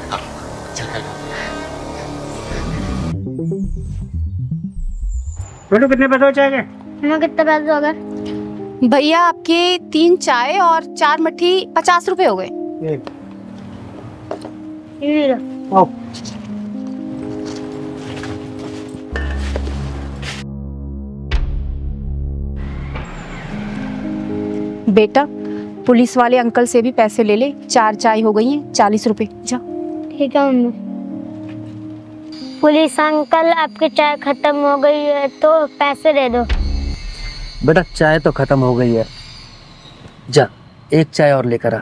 हाँ, चल। बेटो कितने पैसे हो जाएंगे? हमें कितने पैसे हो गए? भैया आपके 3 चाय और 4 मट्ठी 50 रुपए हो गए। बेटा पुलिस वाले अंकल से भी पैसे ले ले, 4 चाय हो गई हैं 40 रुपए। जा। ठीक है मम्मी। पुलिस अंकल आपकी चाय खत्म हो गई है तो पैसे दे दो। बेटा चाय तो खत्म हो गई है, जा एक चाय और लेकर आ,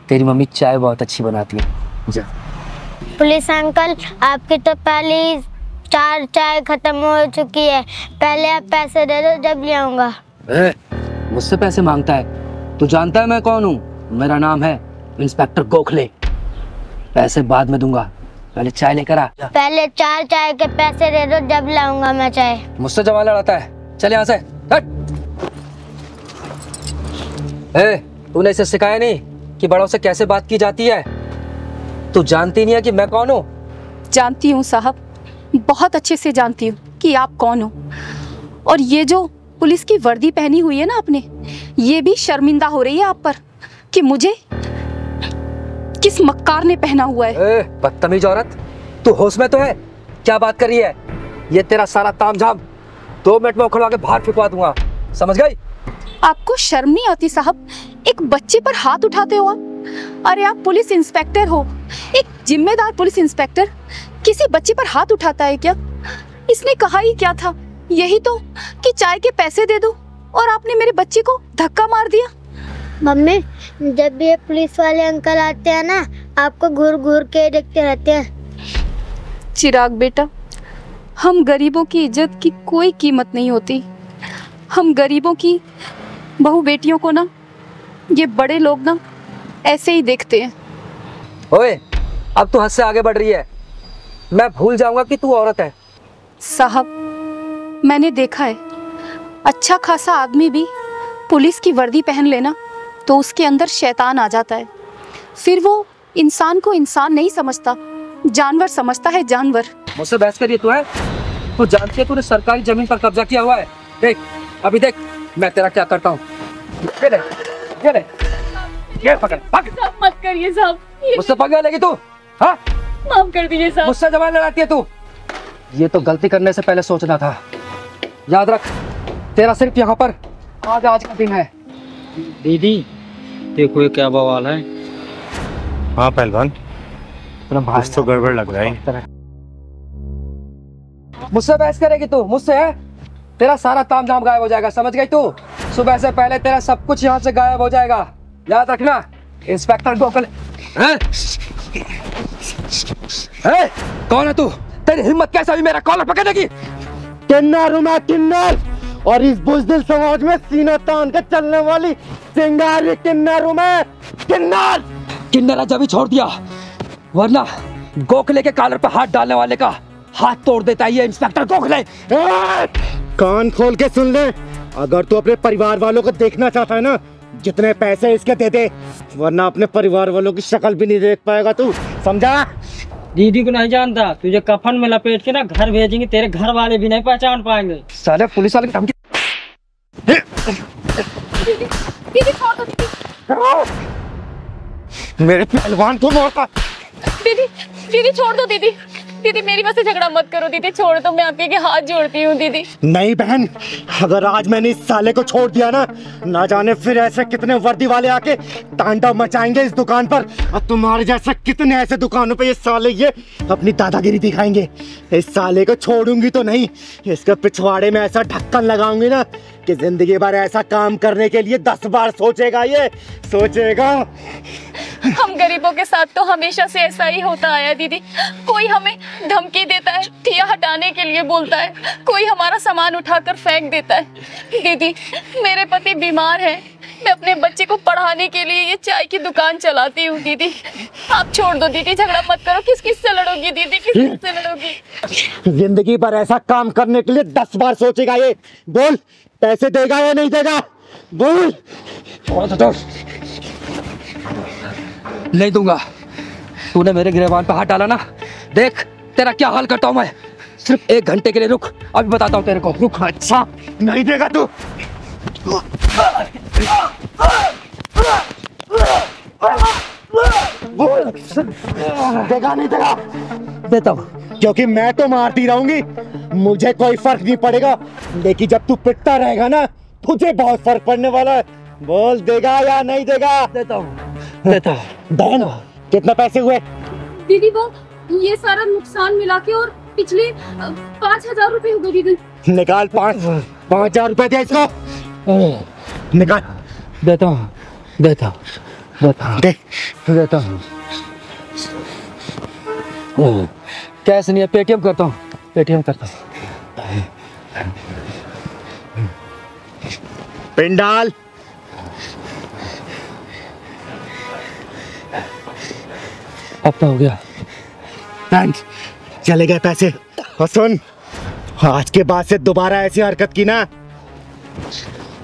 तेरी मम्मी चाय बहुत अच्छी बनाती है। जा। पुलिस अंकल आपकी तो पहले 4 चाय खत्म हो चुकी है, पहले आप पैसे दे दो जब ले आऊंगा। मुझसे पैसे मांगता है? तू जानता है मैं कौन हूँ? मेरा नाम है इंस्पेक्टर गोखले। पैसे बाद में दूंगा, पहले चाय लेकर आ। पहले 4 चाय के पैसे दे दो जब लाऊंगा मैं चाय। मुझसे जवान लड़ाता है, चल यहाँ से हट। तूने इसे सिखाया नहीं कि बड़ों से कैसे बात की जाती है। तू जानती नहीं है कि मैं कौन हूँ? जानती हूँ साहब, बहुत अच्छे से जानती हूँ कि आप कौन हो। और ये जो पुलिस की वर्दी पहनी हुई है ना आपने, ये भी शर्मिंदा हो रही है आप पर कि मुझे किस मक्कार ने पहना हुआ है। बदतमीज औरत, तू होश में तो है? क्या बात कर रही है? ये तेरा सारा तामझाम 2 मिनट में उखड़वा के बाहर फेंकवा दूंगा, समझ गई? आपको शर्म नहीं आती साहब? एक बच्चे पर हाथ उठाते हो आप। अरे आप पुलिस इंस्पेक्टर हो, एक जिम्मेदार पुलिस इंस्पेक्टर किसी बच्चे पर हाथ उठाता है क्या? इसने कहा ही क्या था? यही तो कि चाय के पैसे दे दो, और आपने मेरे बच्चे को धक्का मार दिया। मम्मी, जब भी ये पुलिस वाले अंकल आते हैं ना, आपको घूर घूर के देखते रहते हैं। चिराग बेटा, हम गरीबों की इज्जत की कोई कीमत नहीं होती। हम गरीबों की बहू बेटियों को ना, ये बड़े लोग ना ऐसे ही देखते हैं। ओए, अब तू हद से आगे बढ़ रही है। मैं भूल जाऊंगा कि तू औरत है। साहब, मैंने देखा है, अच्छा खासा आदमी भी पुलिस की वर्दी पहन लेना तो उसके अंदर शैतान आ जाता है। फिर वो इंसान को इंसान नहीं समझता, जानवर समझता है, जानवर। मुझसे बहस करिए तू है? तू जानती है तूने सरकारी जमीन पर कब्जा किया हुआ है। देख, अभी देख मैं तेरा क्या करता हूँ। ये पकड़, साहब मत करिए साहब। मुझसे पकड़ लेगी तू? हाँ, माफ कर दीजिए साहब। मुझसे जबान लड़ाती है तू? ये तो गलती करने से पहले सोचना था। याद रख, तेरा सिर्फ यहाँ पर आज का दिन है। दीदी देखो ये क्या बवाल है। हाँ पहलवान, कुछ तो गड़बड़ लग रहा है। मुझसे बहस करेगी तू? मुझसे है? तेरा सारा तामझाम गायब हो जाएगा, समझ गई तू? सुबह से पहले तेरा सब कुछ यहाँ से गायब हो जाएगा, याद रखना। इंस्पेक्टर गोखले। कौन है तू? तेरी हिम्मत कैसे हुई मेरा कॉलर पकड़ने की? किन्नर हूं मैं, किन्नर, और इस बुज़दिल समाज में सीना तान के चलने वाली चिंगारी किन्नर हूं मैं, किन्नर। किन्नर जब ही छोड़ दिया, वरना गोखले के कॉलर पर हाथ डालने वाले का हाथ तोड़ देता है ये इंस्पेक्टर गोखले। कान खोल के सुन ले, अगर तू अपने परिवार वालों को देखना चाहता है ना, जितने पैसे इसके दे दे, वरना अपने परिवार वालों की शक्ल भी नहीं देख पाएगा तू, समझा? दीदी को नहीं जानता, तुझे कफन में लपेट के ना घर भेजेंगे, तेरे घर वाले भी नहीं पहचान पाएंगे। साले पुलिस वाले की धमकी। दीदी छोड़ दो दीदी। मेरे पहलवान को मारता। दीदी छोड़ दो दीदी। दीदी मेरी वजह से झगड़ा मत करो दीदी, छोड़ दो, मैं आपके हाथ जोड़ती हूँ दीदी। नहीं बहन, अगर आज मैंने इस साले को छोड़ दिया ना जाने फिर ऐसे कितने वर्दी वाले आके तांडव मचाएंगे इस दुकान पर, और तुम्हारे जैसे कितने ऐसे दुकानों पे ये साले ये अपनी दादागिरी दिखाएंगे। इस साले को छोड़ूंगी तो नहीं, इसके पिछवाड़े में ऐसा ढक्कन लगाऊंगी ना कि जिंदगी भर ऐसा काम करने के लिए 10 बार सोचेगा, ये सोचेगा। हम गरीबों के साथ तो हमेशा से ऐसा ही होता आया दीदी। कोई हमें धमकी देता है, ठिया हटाने के लिए बोलता है, कोई हमारा सामान उठाकर फेंक देता है। दीदी मेरे पति बीमार है, मैं अपने बच्चे को पढ़ाने के लिए ये चाय की दुकान चलाती हूँ। दीदी आप छोड़ दो दीदी, झगड़ा मत करो। किस किस से लड़ोगी दीदी, किस किस से लड़ोगी? जिंदगी भर ऐसा काम करने के लिए 10 बार सोचेगा ये। बोल, पैसे देगा या नहीं देगा? बोल। नहीं दूंगा। तूने मेरे गिरबान पे हाथ डाला ना, देख तेरा क्या हाल करता हूं मैं। सिर्फ 1 घंटे के लिए रुक, अभी बताता हूं तेरे को। रुक। अच्छा नहीं देगा तू? देगा नहीं देगा? देता हूं। क्योंकि मैं तो मारती रहूंगी, मुझे कोई फर्क नहीं पड़ेगा, लेकिन जब तू पिटता रहेगा ना, तुझे बहुत फर्क पड़ने वाला है। बोल, देगा या नहीं देगा? देता हूं। देता हूं। बहन कितने पैसे हुए? दीदी वो ये सारा नुकसान मिला के और पिछले 5,000 रुपए हो गए दीदी। निकाल 5,000 रुपए दे इसको, निकाल। देता हूं, देता हूं, देता हूं, देता हूं। कैश नहीं है, पेटीएम करता हूँ, पेटीएम करता हूँ। पिंडाल अब तो हो गया। थैंक्स, चले गए पैसे। और सुन, आज के बाद से दोबारा ऐसी हरकत की ना,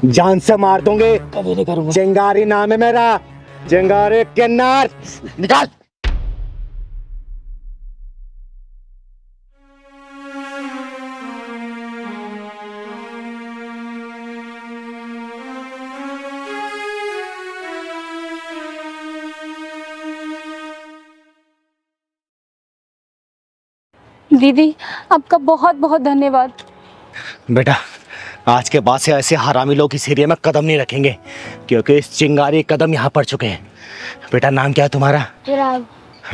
जान से मार दूंगे। कभी नहीं करूंगा। चिंगारी नाम है मेरा, चिंगारी किन्नर निकाल। दीदी आपका बहुत बहुत धन्यवाद। बेटा आज के बाद से ऐसे हरामी लोग इस एरिया में कदम नहीं रखेंगे, क्योंकि इस चिंगारी कदम यहाँ पड़ चुके हैं। बेटा नाम क्या है तुम्हारा? चिराग।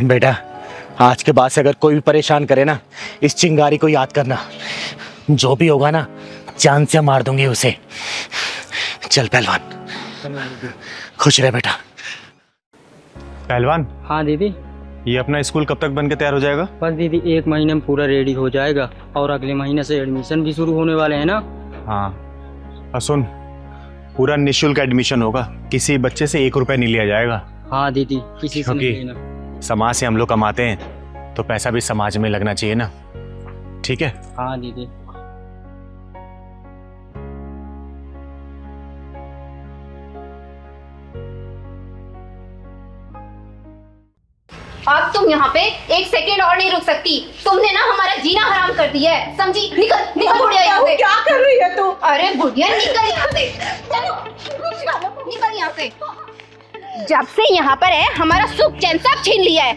बेटा आज के बाद से अगर कोई भी परेशान करे ना, इस चिंगारी को याद करना, जो भी होगा ना जान से मार दूंगी उसे। चल पहलवान, खुश रहे बेटा। पहलवान। हाँ दीदी। ये अपना स्कूल कब तक बन के तैयार हो जाएगा? बस दीदी 1 महीने में पूरा रेडी हो जाएगा, और अगले महीने से एडमिशन भी शुरू होने वाले हैं ना। हाँ और सुन, पूरा निःशुल्क एडमिशन होगा, किसी बच्चे से 1 रुपया नहीं लिया जाएगा। हाँ दीदी, किसी से नहीं लेना। समाज से हम लोग कमाते हैं तो पैसा भी समाज में लगना चाहिए ना, ठीक है? हाँ दीदी। अब तुम यहाँ पे 1 सेकंड और नहीं रुक सकती। तुमने ना हमारा जीना हराम कर दिया है, समझी? निकल निकल बुढ़िया यहाँ से। क्या कर रही है तू? अरे बुढ़िया निकल यहाँ से, चलो निकल यहाँ से। जब से यहाँ पर है हमारा सुख चैन सब छीन लिया है।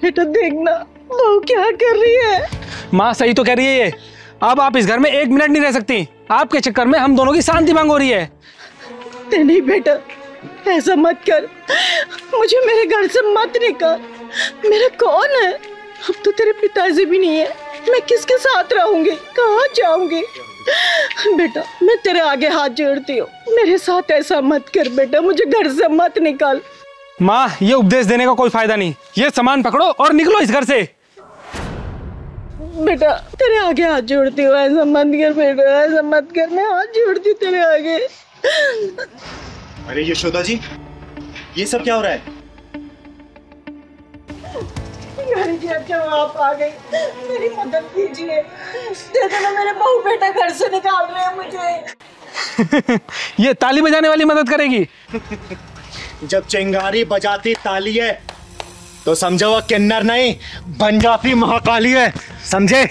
बेटा देखना वो क्या कर रही है। माँ सही तो कह रही है ये। अब आप इस घर में 1 मिनट नहीं रह सकती। आपके चक्कर में हम दोनों की शांति भंग हो रही है। नहीं बेटा ऐसा मत कर, मुझे मेरे घर से मत निकाल। मेरा कौन है? अब तो तेरे पिताजी भी नहीं है, मैं किसके साथ रहूंगी, कहाँ जाऊंगी? बेटा मैं तेरे आगे हाथ जोड़ती हूँ, मेरे साथ ऐसा मत कर बेटा, मुझे घर से मत निकाल। माँ ये उपदेश देने का कोई फायदा नहीं, ये सामान पकड़ो और निकलो इस घर से। बेटा तेरे आगे हाथ जोड़ती हूँ, ऐसा मत कर बेटा, ऐसा मत कर, मैं हाथ जोड़ती हूँ तेरे आगे। अरे यशोदा जी, ये सब क्या हो रहा है? जी अच्छा आप आ गई, मेरी मदद कीजिए। देखो ना मेरे बहू बेटा घर से निकाल रहे हैं मुझे। ये ताली बजाने वाली मदद करेगी? जब चिंगारी बजाती ताली है तो समझो वो किन्नर नहीं बन जाती महाकाली है, समझे?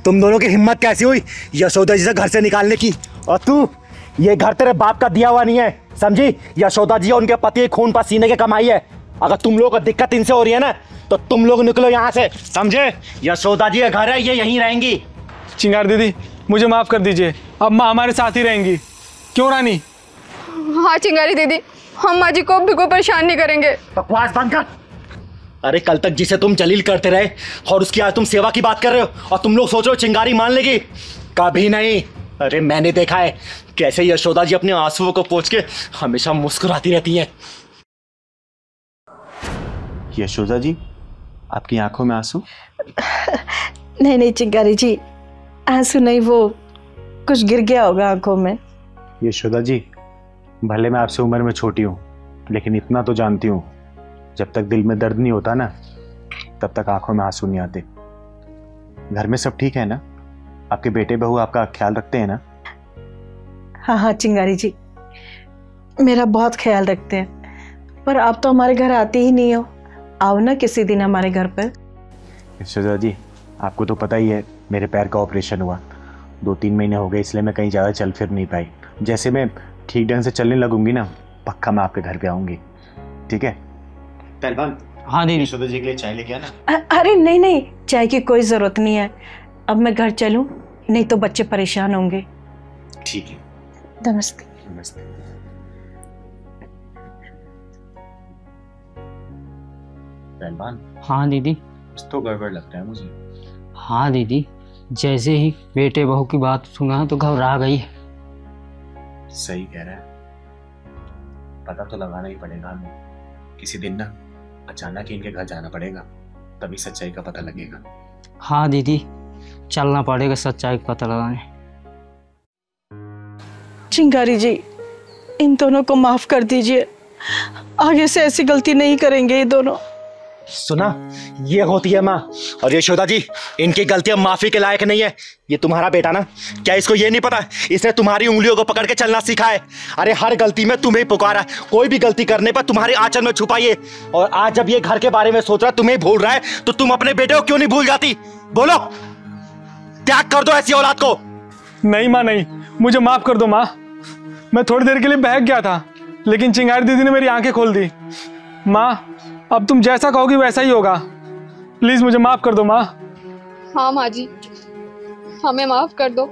तुम दोनों की हिम्मत कैसी हुई यशोदा जी से घर से निकालने की? और तू, ये घर तेरे बाप का दिया हुआ नहीं है, समझी? यशोदा जी और उनके पति खून पसीने की कमाई है। अगर तुम लोगों को दिक्कत इनसे हो रही है ना तो तुम लोग निकलो यहाँ से, समझे? यशोदा जी का घर है, ये यहीं रहेंगी। चिंगार दीदी मुझे माफ कर दीजिए, अब माँ हमारे साथ ही रहेंगी, क्यों रानी? हाँ चिंगारी दीदी, हम माँ जी को बिल्कुल परेशान नहीं करेंगे। बकवास बंद कर। अरे कल तक जिसे तुम जलील करते रहे और उसकी आज तुम सेवा की बात कर रहे हो, और तुम लोग सोच रहे हो चिंगारी मान लेगी? कभी नहीं। अरे मैंने देखा है कैसे यशोदा जी अपने आंसुओं को पोंछ के हमेशा मुस्कुराती रहती हैं। यशोदा जी, आपकी आंखों में आंसू? नहीं नहीं चिंगारी जी, आंसू नहीं, वो कुछ गिर गया होगा आंखों में। यशोदा जी, भले मैं आपसे उम्र में छोटी हूँ, लेकिन इतना तो जानती हूँ, जब तक दिल में दर्द नहीं होता ना तब तक आंखों में आंसू नहीं आते। घर में सब ठीक है ना? आपके बेटे बहू आपका ख्याल रखते हैं ना? हाँ हाँ चिंगारी जी, मेरा बहुत ख्याल रखते हैं, पर आप तो हमारे घर आते ही नहीं हो। आओ ना किसी दिन हमारे घर पर। यशोदा जी, आपको तो पता ही है मेरे पैर का ऑपरेशन हुआ, 2-3 महीने हो गए, इसलिए मैं कहीं ज़्यादा चल फिर नहीं पाई। जैसे मैं ठीक ढंग से चलने लगूंगी ना, पक्का मैं आपके घर पे आऊँगी, ठीक है? पहलवान। हाँ दीदी। यशोदा जी के लिए चाय लेके आना। अरे नहीं नहीं, चाय की कोई ज़रूरत नहीं है, अब मैं घर चलूं, नहीं तो बच्चे परेशान होंगे। ठीक है। नमस्ते। नमस्ते। पहलवान। हाँ दीदी। कुछ तो गड़बड़ लगता है मुझे। हाँ दीदी, जैसे ही बेटे बहू की बात सुना तो घबरा गई। सही कह रहा है, पता तो लगाना ही पड़ेगा हमें। किसी दिन ना अचानक ही इनके घर जाना पड़ेगा, तभी सच्चाई का पता लगेगा। हाँ दीदी, चलना पड़ेगा सच्चाई का पता लगाने। चिंगारी जी, इन दोनों को माफ कर दीजिए, आगे से ऐसी गलती नहीं करेंगे ये दोनों। सुना, ये होती है माँ। और यशोदा जी, इनकी गलतियां माफी के लायक नहीं है। ये तुम्हारा बेटा ना, क्या इसको ये नहीं पता इसने तुम्हारी उंगलियों को पकड़ के चलना सीखा है? अरे हर गलती में तुम्हें पुकारा, कोई भी गलती करने पर तुम्हारे आंचल में छुपाइए। और आज जब ये घर के बारे में सोच रहा है, तुम्हें भूल रहा है, तो तुम अपने बेटे को क्यों नहीं भूल जाती? बोलो, त्याग कर दो ऐसी औलाद को। नहीं माँ, नहीं, मुझे माफ कर दो माँ। मैं थोड़ी देर के लिए बहक गया था, लेकिन चिंगारी दीदी ने मेरी आंखें खोल दी। माँ, अब तुम जैसा कहोगी वैसा ही होगा। प्लीज मुझे माफ कर दो माँ। हाँ माँ जी, हमें माफ कर दो,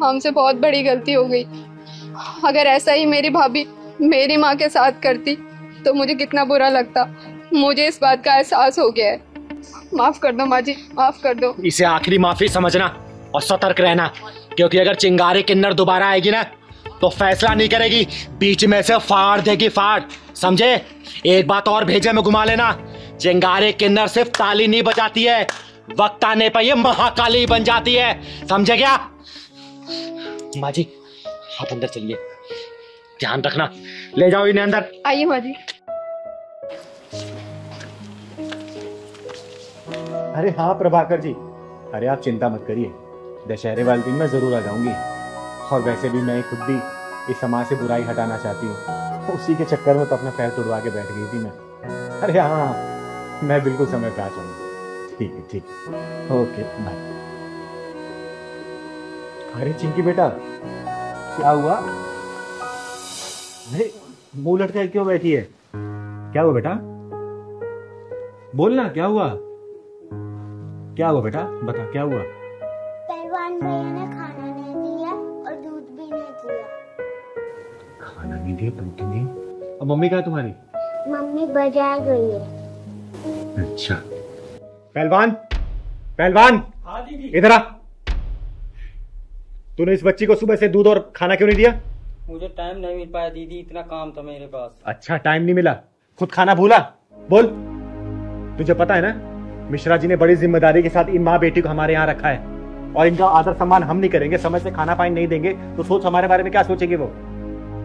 हमसे बहुत बड़ी गलती हो गई। अगर ऐसा ही मेरी भाभी मेरी माँ के साथ करती तो मुझे कितना बुरा लगता। मुझे इस बात का एहसास हो गया है। माफ कर दो माँ जी, माफ कर दो। इसे आखिरी माफी समझना और सतर्क रहना, क्योंकि अगर चिंगारी किन्नर दोबारा आएगी ना, तो फैसला नहीं करेगी, बीच में से फाड़ देगी, फाड़। समझे? एक बात और भेजे में घुमा लेना, चिंगारी किन्नर सिर्फ ताली नहीं बजाती है, वक्त आने पर ये महाकाली बन जाती है। समझे क्या? माँ जी, आप अंदर चलिए, ध्यान रखना। ले जाओ इन्हें अंदर। आइए माँ जी। अरे हाँ प्रभाकर जी, अरे आप चिंता मत करिए, दशहरे वाले दिन मैं जरूर आ जाऊंगी। और वैसे भी मैं खुद भी इस समाज से बुराई हटाना चाहती हूँ, उसी के चक्कर में तो अपना पैर तोड़वा के बैठ गई थी मैं। अरे हाँ, मैं बिल्कुल समय पे आ जाऊंगी। ठीक है, ठीक है, ओके बाय। अरे चिंकी बेटा, क्या हुआ? अरे मुंह लटके क्यों बैठी है? क्या हुआ बेटा? बोलना, क्या हुआ? क्या हुआ बेटा, बता क्या हुआ? पहलवान भैया ने खाना नहीं दिया और दूध भी नहीं दिया। खाना नहीं दिया, दूध नहीं दिया। और मम्मी कहाँ तुम्हारी? मम्मी बाजार गई है। अच्छा। पहलवान, पहलवान, इधर आ। तूने इस बच्ची को सुबह से दूध और खाना क्यों नहीं दिया? मुझे टाइम नहीं मिल पाया दीदी, इतना काम था मेरे पास। अच्छा, टाइम नहीं मिला, खुद खाना भूला? बोल। तुझे पता है ना, मिश्रा जी ने बड़ी जिम्मेदारी के साथ इन माँ बेटी को हमारे यहाँ रखा है, और इनका आदर सम्मान हम नहीं करेंगे, समय से खाना पानी नहीं देंगे, तो सोच हमारे बारे में क्या सोचेंगे वो।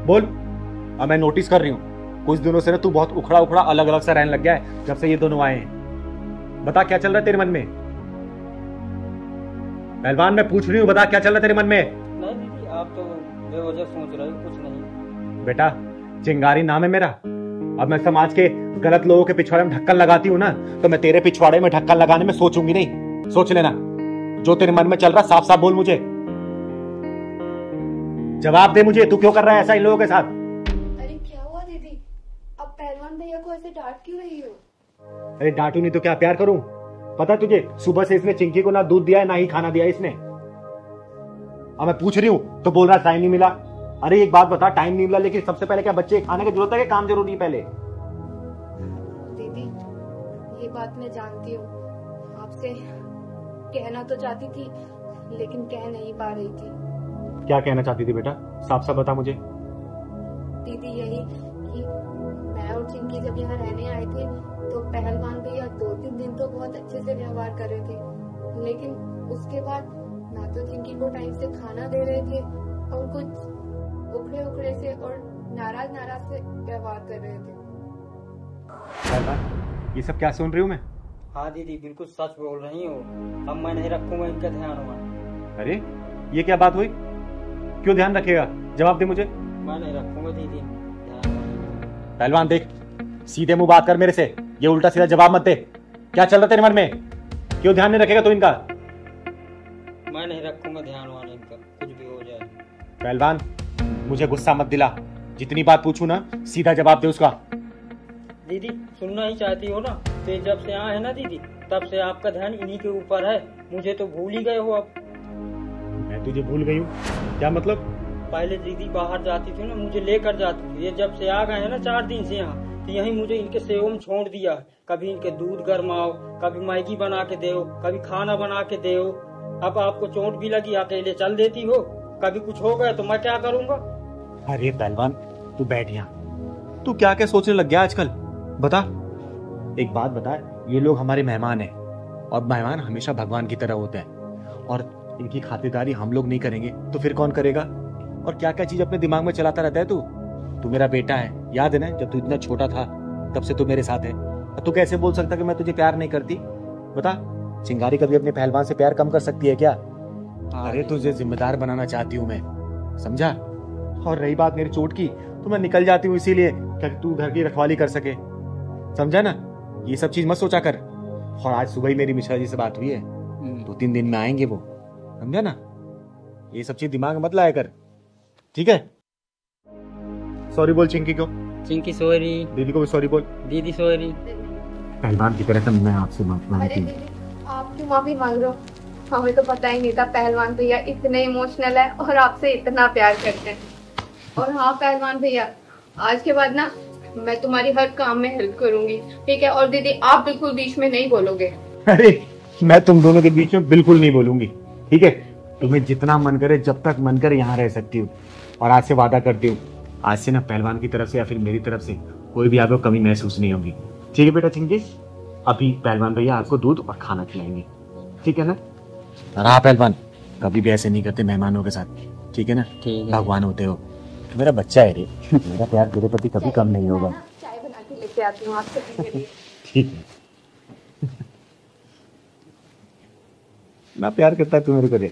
बोल। अब मैं नोटिस कर रही हूँ, कुछ दिनों से ना तू बहुत उखड़ा उखड़ा अलग अलग सा रहने लग गया है जब से ये दोनों आए हैं। बता क्या चल रहा है तेरे मन में? पहलवान, मैं पूछ रही हूँ, बता क्या चल रहा है तेरे मन में? नहीं दीदी, आप तो बेवजह सोच रहे हो, कुछ नहीं। बेटा, चिंगारी नाम है मेरा। अब मैं समाज के गलत लोगों के पिछवाड़े में ढक्कन लगाती हूँ ना, तो मैं तेरे पिछवाड़े में ढक्कन लगाने में सोचूंगी नहीं। सोच लेना, जो तेरे मन में चल रहा साफ साफ बोल मुझे, जवाब दे मुझे। तू क्यों कर रहा है ऐसा इन लोगों के साथ? अरे क्या हुआ दीदी, अब पहलवान भैया को ऐसे डांट क्यों रही हो? अरे डांटू नहीं तो क्या प्यार करूं? पता तुझे, सुबह से इसने चिंकी को ना दूध दिया है ना ही खाना दिया है इसने। अब मैं पूछ रही हूँ तो बोल रहा टाइम नहीं मिला। अरे एक बात बता, टाइम नहीं मिला, लेकिन सबसे पहले क्या बच्चे खाने की जरूरत है कि काम जरूरी है पहले? दीदी, ये बात मैं जानती हूँ, आपसे कहना तो चाहती थी लेकिन कह नहीं पा रही थी। क्या कहना चाहती थी बेटा, साफ साफ बता मुझे। दीदी यही कि मैं और चिंकी जब यहाँ रहने आए थे तो पहलवान भैया 2-3 दिन तो बहुत अच्छे से व्यवहार कर रहे थे, लेकिन उसके बाद ना तो चिंकी को टाइम से खाना दे रहे थे और कुछ उखड़े उखड़े से और नाराज से व्यवहार कर रहे थे। ये सब क्या सुन रही हूँ मैं? हाँ दीदी, बिल्कुल सच बोल रही हो। अब मैं नहीं रखूंगा इनका ध्यान हुआ। अरे ये क्या बात हुई? क्यों ध्यान रखेगा? जवाब दे मुझे। मैं नहीं रखूंगा दीदी। पहलवान देख, सीधे मुंह बात कर मेरे से, ये उल्टा सीधा जवाब मत दे। क्या चल रहा तेरे मन में? क्यों ध्यान नहीं रखेगा तू इनका? मैं नहीं रखूंगा ध्यान वाला इनका, कुछ भी हो जाए। पहलवान, मुझे गुस्सा मत दिला, जितनी बात पूछू ना सीधा जवाब दे उसका। दीदी सुनना ही चाहती हो ना, तो जब से आए हैं ना दीदी, तब से आपका ध्यान इन्हीं के ऊपर है। मुझे तो भूल ही गए हो अब। मैं तुझे भूल गई हूँ? क्या मतलब? पहले दीदी बाहर जाती थी ना, मुझे लेकर जाती थी। ये जब से आ गए हैं ना 4 दिन से यहाँ, तो यही मुझे इनके सेवा में छोड़ दिया। कभी इनके दूध गरमाओ, कभी मैगी बना के दो, कभी खाना बना के दो। अब आपको चोट भी लगी, अकेले चल देती हो। कभी कुछ हो गया तो मैं क्या करूँगा? अरे पहलवान, तू बैठ यहाँ। तू क्या क्या सोचने लग गया आजकल? बता, एक बात बता, ये लोग हमारे मेहमान हैं, और मेहमान हमेशा भगवान की तरह होते हैं, और इनकी खातिरदारी हम लोग नहीं करेंगे तो फिर कौन करेगा? और क्या क्या चीज अपने दिमाग में चलाता रहता है तू। तू मेरा बेटा है, याद है ना, जब तू इतना छोटा था तब से तू मेरे साथ है। तू कैसे बोल सकता कि मैं तुझे प्यार नहीं करती? बता, चिंगारी कभी अपने पहलवान से प्यार कम कर सकती है क्या? अरे तुझे जिम्मेदार बनाना चाहती हूँ मैं, समझा? और रही बात मेरी चोट की, तो मैं निकल जाती हूँ इसीलिए कि तू घर की रखवाली कर सके, समझा ना? ये सब चीज मत सोचा कर। और आज सुबह ही मेरी मिश्रा जी से बात हुई है, 2-3 दिन में आएंगे वो, समझा ना? ये सब चीज दिमाग में मत लाया कर, ठीक है? सॉरी बोल चिंकी को। चिंकी सॉरी। दीदी को भी सॉरी बोल। दीदी सॉरी। पहलवान की तरह मैं आपसे माफी मांगती हूँ। आप क्यों माफी मांग रहे हो? हमें तो पता ही नहीं था पहलवान भैया इतने इमोशनल है और आपसे इतना प्यार करते हैं। और हाँ पहलवान भैया, आज के बाद ना मैं तुम्हारी हर काम में हेल्प करूंगी, ठीक है? और दीदी आप बिल्कुल बीच में नहीं बोलोगे। अरे मैं तुम दोनों के बीच में बिल्कुल नहीं बोलूंगी, ठीक है? तुम्हें जितना मन करे, जब तक मन करे यहाँ रह सकती हूँ। और आज से वादा करती हूँ, आज से ना पहलवान की तरफ से या फिर मेरी तरफ से कोई भी आपको कमी महसूस नहीं होगी, ठीक है बेटा चिंकी? अभी पहलवान भैया आपको दूध और खाना खिलाएंगे, ठीक है ना? और हाँ पहलवान, कभी भी ऐसे नहीं करते मेहमानों के साथ, ठीक है ना? ठीक है। भगवान होते हो, तो मेरा बच्चा है रे, मेरा प्यार तेरे प्रति कभी कम नहीं होगा। चाय बना के लेके आती हूँ आपसे पीने के लिए। ठीक है। ना प्यार करता है तू मेरे को रे।